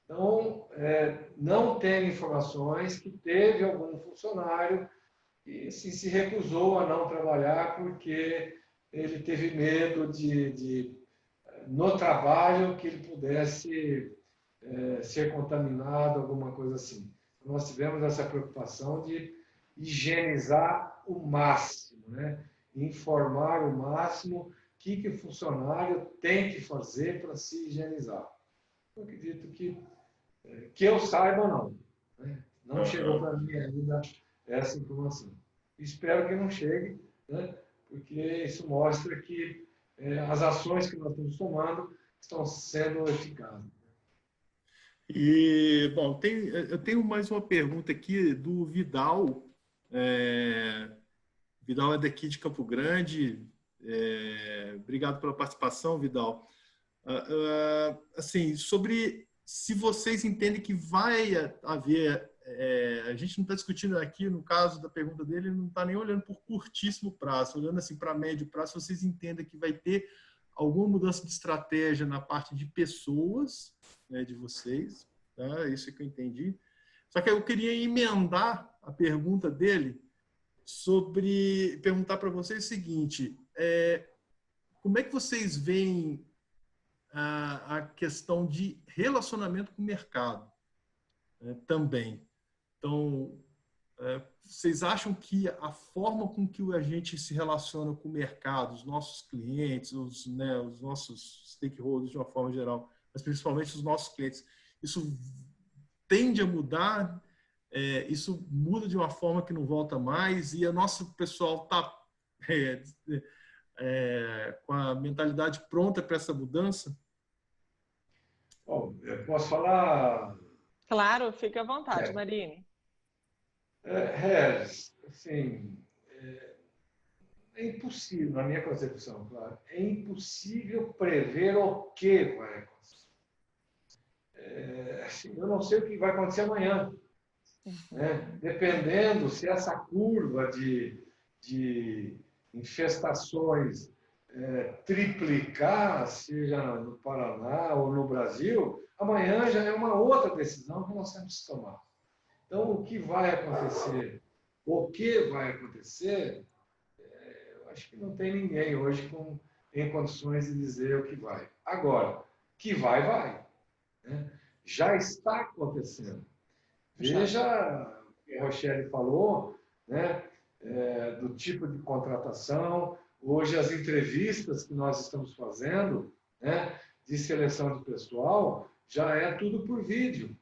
Speaker 3: Então, não tem informações que teve algum funcionário que assim, se recusou a não trabalhar porque ele teve medo no trabalho, que ele pudesse ser contaminado, alguma coisa assim. Nós tivemos essa preocupação de higienizar o máximo, né? Informar o máximo o que o funcionário tem que fazer para se higienizar. Eu acredito que eu saiba, não. Né? Não chegou para mim ainda essa informação. Espero que não chegue, né? Porque isso mostra que as ações que nós estamos tomando estão sendo eficazes.
Speaker 1: E, bom, eu tenho mais uma pergunta aqui do Vidal. Vidal é daqui de Campo Grande. Obrigado pela participação, Vidal. Assim, sobre se vocês entendem que vai haver... a gente não está discutindo aqui, no caso da pergunta dele, não está nem olhando por curtíssimo prazo, olhando assim para médio prazo, se vocês entendem que vai ter alguma mudança de estratégia na parte de pessoas, né, de vocês, tá? Isso é que eu entendi. Só que eu queria emendar a pergunta dele perguntar para vocês o seguinte, como é que vocês veem a questão de relacionamento com o mercado, né, também? Então, vocês acham que a forma com que a gente se relaciona com o mercado, os nossos clientes, os nossos stakeholders de uma forma geral, mas principalmente os nossos clientes, isso tende a mudar? Isso muda de uma forma que não volta mais e o nosso pessoal está com a mentalidade pronta para essa mudança?
Speaker 3: Bom, eu posso falar...
Speaker 2: Claro, fique à vontade, Marine.
Speaker 3: Regis, assim, é impossível, na minha concepção, claro, é impossível prever o que vai acontecer. Assim, eu não sei o que vai acontecer amanhã. Né? Dependendo se essa curva de infestações triplicar, seja no Paraná ou no Brasil, amanhã já é uma outra decisão que nós temos que tomar. Então, o que vai acontecer? O que vai acontecer? Eu acho que não tem ninguém hoje em condições de dizer o que vai. Agora, que vai, vai. Né? Já está acontecendo. Veja o que a Rochelle falou, né? Do tipo de contratação. Hoje, as entrevistas que nós estamos fazendo, né, de seleção de pessoal, já é tudo por vídeo.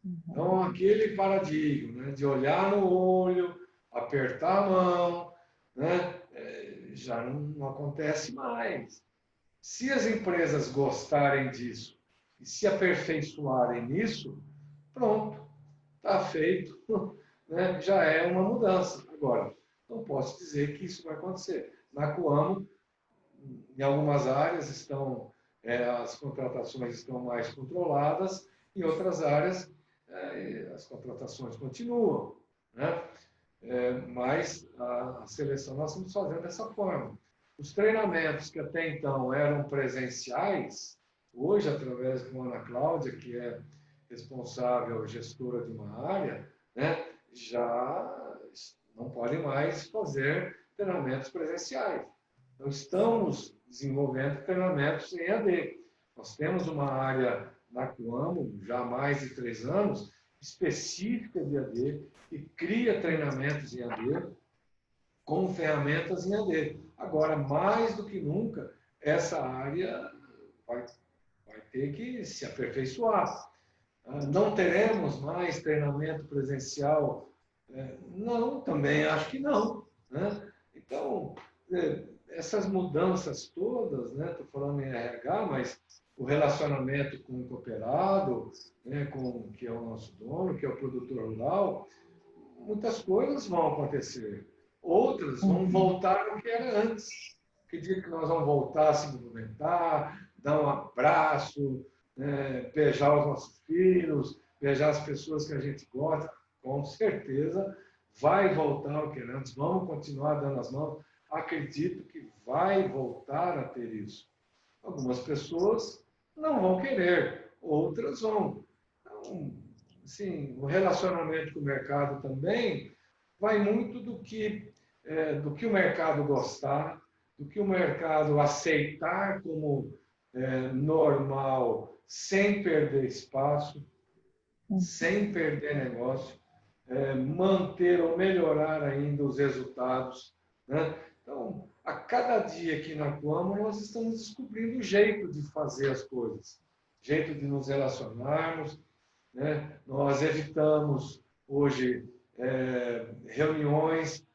Speaker 3: Então, aquele paradigma, né, de olhar no olho, apertar a mão, né, já não acontece mais. Se as empresas gostarem disso e se aperfeiçoarem nisso, pronto, está feito, né, já é uma mudança. Agora, não posso dizer que isso vai acontecer. Na Coamo, em algumas áreas as contratações estão mais controladas, em outras áreas as contratações continuam, né? Mas a seleção nós estamos fazendo dessa forma. Os treinamentos que até então eram presenciais, hoje, através da Ana Cláudia, que é responsável, gestora de uma área, né, já não podem mais fazer treinamentos presenciais. Então, estamos desenvolvendo treinamentos em EAD. Nós temos uma área na Coamo, já há mais de 3 anos, específica de EAD, e cria treinamentos em EAD com ferramentas em EAD. Agora, mais do que nunca, essa área vai ter que se aperfeiçoar. Não teremos mais treinamento presencial? Não, também acho que não. Né? Então, essas mudanças todas, né? Estou falando em RH, mas o relacionamento com o cooperado, né? Que é o nosso dono, que é o produtor rural, muitas coisas vão acontecer. Outras vão voltar ao que era antes. Que dia que nós vamos voltar a se movimentar, dar um abraço, né? Beijar os nossos filhos, beijar as pessoas que a gente gosta, com certeza vai voltar ao que era antes. Vamos continuar dando as mãos. Acredito que vai voltar a ter isso. Algumas pessoas não vão querer, outras vão. Então, assim, o relacionamento com o mercado também vai muito do que o mercado gostar, do que o mercado aceitar como normal, sem perder espaço, sem perder negócio, manter ou melhorar ainda os resultados, né? Então, a cada dia aqui na Coamo, nós estamos descobrindo o jeito de fazer as coisas, jeito de nos relacionarmos, né? Nós evitamos hoje reuniões,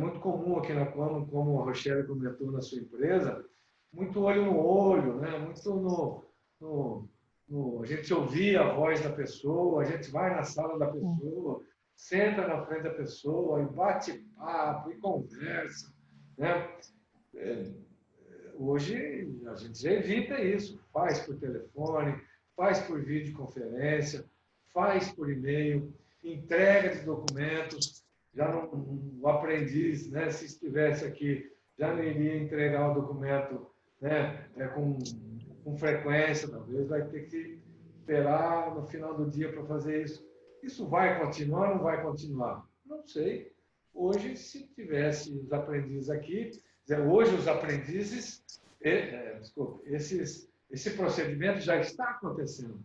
Speaker 3: muito comum aqui na Coamo, como a Rochelle comentou na sua empresa, muito olho no olho, né? Muito a gente ouvir a voz da pessoa, a gente vai na sala da pessoa, senta na frente da pessoa e bate papo e conversa, né? Hoje a gente já evita isso, faz por telefone, faz por videoconferência, faz por e-mail, entrega de documentos. Já o aprendiz, né, se estivesse aqui, já não iria entregar o documento, né, com frequência, talvez vai ter que esperar no final do dia para fazer isso. Isso vai continuar ou não vai continuar? Não sei. Hoje, se tivesse os aprendizes aqui, hoje os aprendizes, esse procedimento já está acontecendo.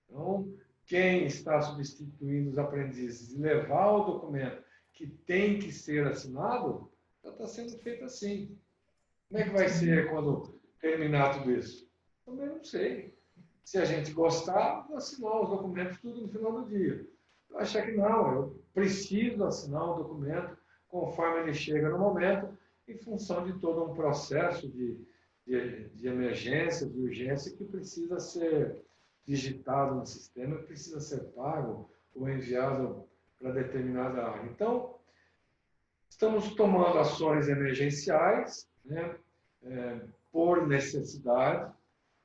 Speaker 3: Então, quem está substituindo os aprendizes e levar o documento que tem que ser assinado, já está sendo feito assim. Como é que vai ser quando terminar tudo isso? Também não sei. Se a gente gostar, vou assinar os documentos tudo no final do dia. Eu acho que não, eu preciso assinar o documento conforme ele chega no momento, em função de todo um processo de emergência, de urgência, que precisa ser digitado no sistema, precisa ser pago ou enviado para determinada área. Então, estamos tomando ações emergenciais, né, por necessidade.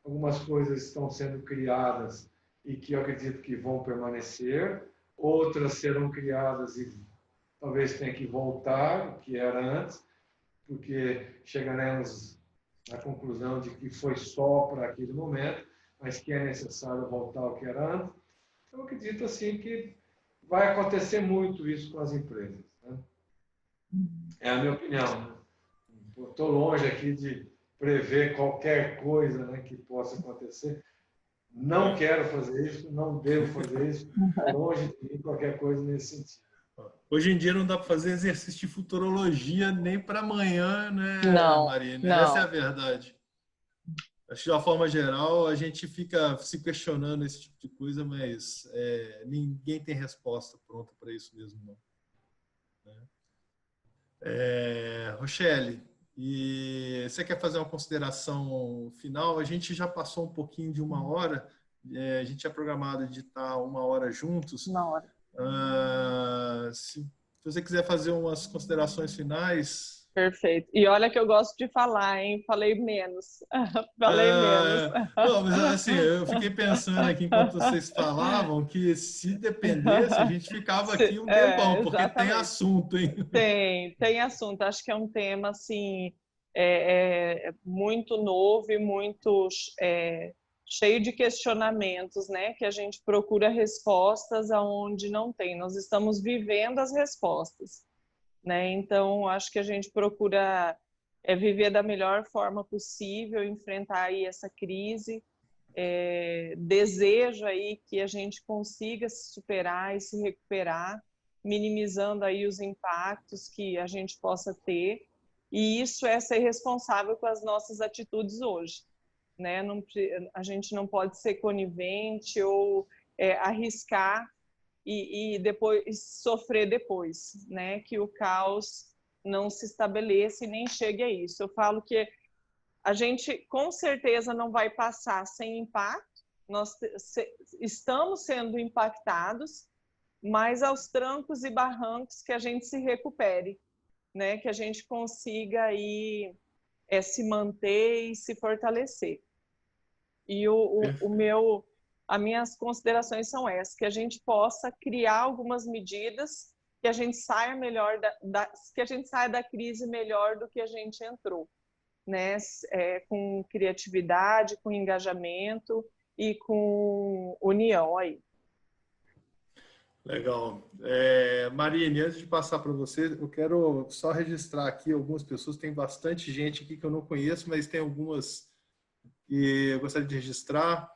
Speaker 3: Algumas coisas estão sendo criadas e que eu acredito que vão permanecer, outras serão criadas e talvez tenha que voltar, o que era antes, porque chegaremos na conclusão de que foi só para aquele momento, mas que é necessário voltar ao que era antes. Eu acredito assim que vai acontecer muito isso com as empresas, né? É a minha opinião, né? Estou longe aqui de prever qualquer coisa, né, que possa acontecer. Não quero fazer isso, não devo fazer isso. Estou longe de mim qualquer coisa nesse sentido.
Speaker 1: Hoje em dia não dá para fazer exercício de futurologia nem para amanhã, né,
Speaker 2: Não,
Speaker 1: Marina? Essa é a
Speaker 2: não.
Speaker 1: verdade. Acho que, de uma forma geral, a gente fica se questionando esse tipo de coisa, mas ninguém tem resposta pronta para isso mesmo, não. Rochelle, e você quer fazer uma consideração final? A gente já passou um pouquinho de 1 hora, a gente é programado de estar 1 hora juntos.
Speaker 2: 1 hora.
Speaker 1: Se você quiser fazer umas considerações finais...
Speaker 2: Perfeito. E olha que eu gosto de falar, hein? Falei menos. Falei menos.
Speaker 1: Não, mas assim, eu fiquei pensando aqui enquanto vocês falavam que se dependesse, a gente ficava aqui um tempão, porque tem
Speaker 2: Exatamente.
Speaker 1: assunto, hein?
Speaker 2: Tem assunto. Acho que é um tema assim muito novo e muito cheio de questionamentos, né? Que a gente procura respostas aonde não tem. Nós estamos vivendo as respostas, né? Então, acho que a gente procura viver da melhor forma possível, enfrentar aí essa crise. Desejo aí que a gente consiga se superar e se recuperar, minimizando aí os impactos que a gente possa ter. E isso é ser responsável com as nossas atitudes hoje, né? Não, a gente não pode ser conivente ou arriscar e depois sofrer depois, né? Que o caos não se estabeleça e nem chegue a isso. Eu falo que a gente com certeza não vai passar sem impacto, nós estamos sendo impactados, mas aos trancos e barrancos que a gente se recupere, né? Que a gente consiga aí se manter e se fortalecer. E as minhas considerações são essas, que a gente possa criar algumas medidas que a gente saia melhor que a gente saia da crise melhor do que a gente entrou, né? Com criatividade, com engajamento e com união aí.
Speaker 1: Legal. Marine, antes de passar para você, eu quero só registrar aqui algumas pessoas. Tem bastante gente aqui que eu não conheço, mas tem algumas que eu gostaria de registrar.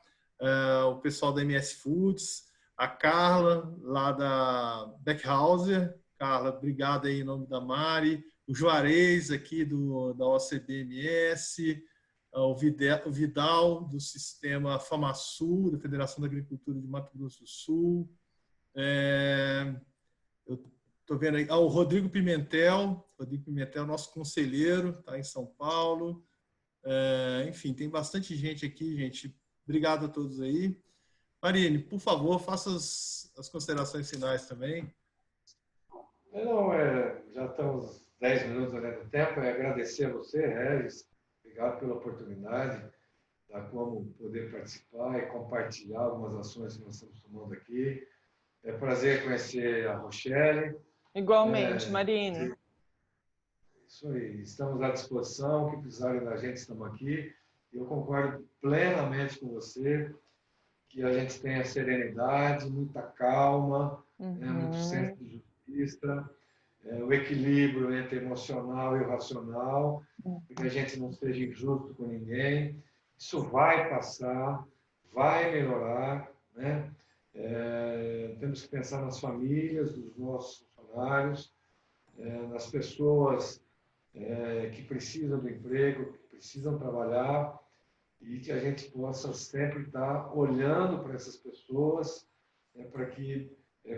Speaker 1: O pessoal da MS Foods, a Carla, lá da Beckhauser. Carla, obrigado aí em nome da Mari. O Juarez, aqui da OCBMS. O Vidal, do Sistema FamaSul, da Federação da Agricultura de Mato Grosso do Sul. Eu estou vendo aí, o Rodrigo Pimentel, nosso conselheiro, está em São Paulo. Enfim, tem bastante gente aqui, gente. Obrigado a todos aí. Marine, por favor, faça as considerações finais também.
Speaker 3: Não, já estamos 10 minutos além do tempo. Agradecer a você, Regis. Obrigado pela oportunidade da como poder participar e compartilhar algumas ações que nós estamos tomando aqui. É um prazer conhecer a Rochelle.
Speaker 2: Igualmente, Marine.
Speaker 3: Isso aí, estamos à disposição, o que precisarem da gente, estamos aqui. Eu concordo plenamente com você, que a gente tenha serenidade, muita calma, muito senso de justiça, o equilíbrio entre emocional e o racional, que a gente não seja injusto com ninguém. Isso vai passar, vai melhorar, né? Temos que pensar nas famílias dos nossos funcionários, nas pessoas que precisam do emprego, que precisam trabalhar, e que a gente possa sempre estar olhando para essas pessoas, para que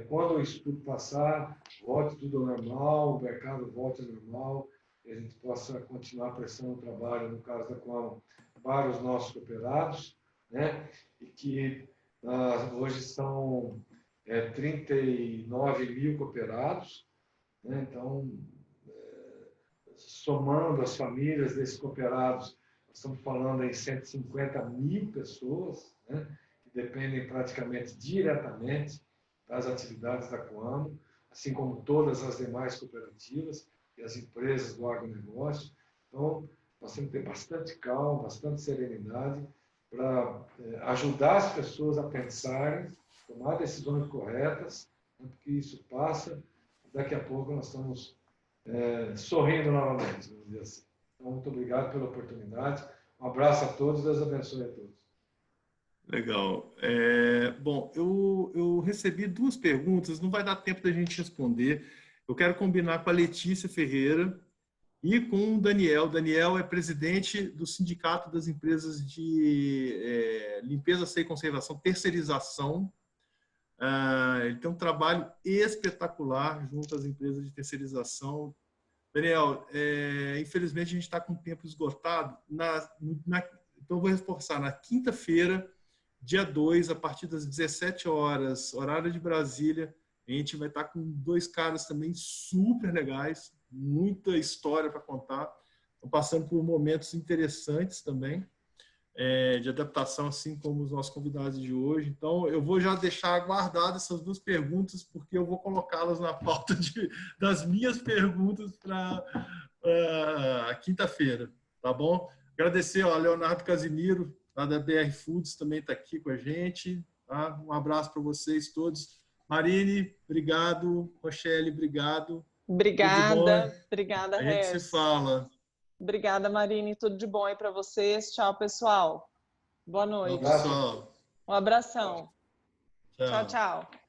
Speaker 3: quando isso tudo passar, volte tudo ao normal, o mercado volte ao normal, e a gente possa continuar prestando o trabalho, no caso da Coamo, para os nossos cooperados, né? E que hoje são 39 mil cooperados, né? Então, somando as famílias desses cooperados, nós estamos falando em 150 mil pessoas, né, que dependem praticamente diretamente das atividades da Coamo, assim como todas as demais cooperativas e as empresas do agronegócio. Então, nós temos que ter bastante calma, bastante serenidade para ajudar as pessoas a pensarem, tomar decisões corretas, porque isso passa, daqui a pouco nós estamos sorrindo novamente, vamos dizer assim. Então, muito obrigado pela oportunidade. Um abraço a todos, Deus abençoe a todos.
Speaker 1: Legal. Bom, eu recebi 2 perguntas, não vai dar tempo da gente responder. Eu quero combinar com a Letícia Ferreira e com o Daniel. O Daniel é presidente do Sindicato das Empresas de Limpeza, Seio e Conservação, Terceirização. Ele tem um trabalho espetacular junto às empresas de terceirização. Daniel, infelizmente a gente está com o tempo esgotado. Então, eu vou reforçar, na quinta-feira, dia 2, a partir das 17 horas, horário de Brasília, a gente vai estar com 2 caras também super legais, muita história para contar, estão passando por momentos interessantes também, de adaptação, assim como os nossos convidados de hoje. Então, eu vou já deixar guardadas essas 2 perguntas, porque eu vou colocá-las na pauta das minhas perguntas para a quinta-feira, tá bom? Agradecer ao Leonardo Casimiro, lá da BR Foods, também está aqui com a gente. Tá? Um abraço para vocês todos. Marine, obrigado. Rochelle, obrigado.
Speaker 2: Obrigada, obrigada,
Speaker 1: A gente se fala.
Speaker 2: Obrigada, Marine. Tudo de bom aí para vocês. Tchau, pessoal. Boa noite.
Speaker 1: Tchau, pessoal.
Speaker 2: Um abração.
Speaker 1: Tchau,
Speaker 2: tchau.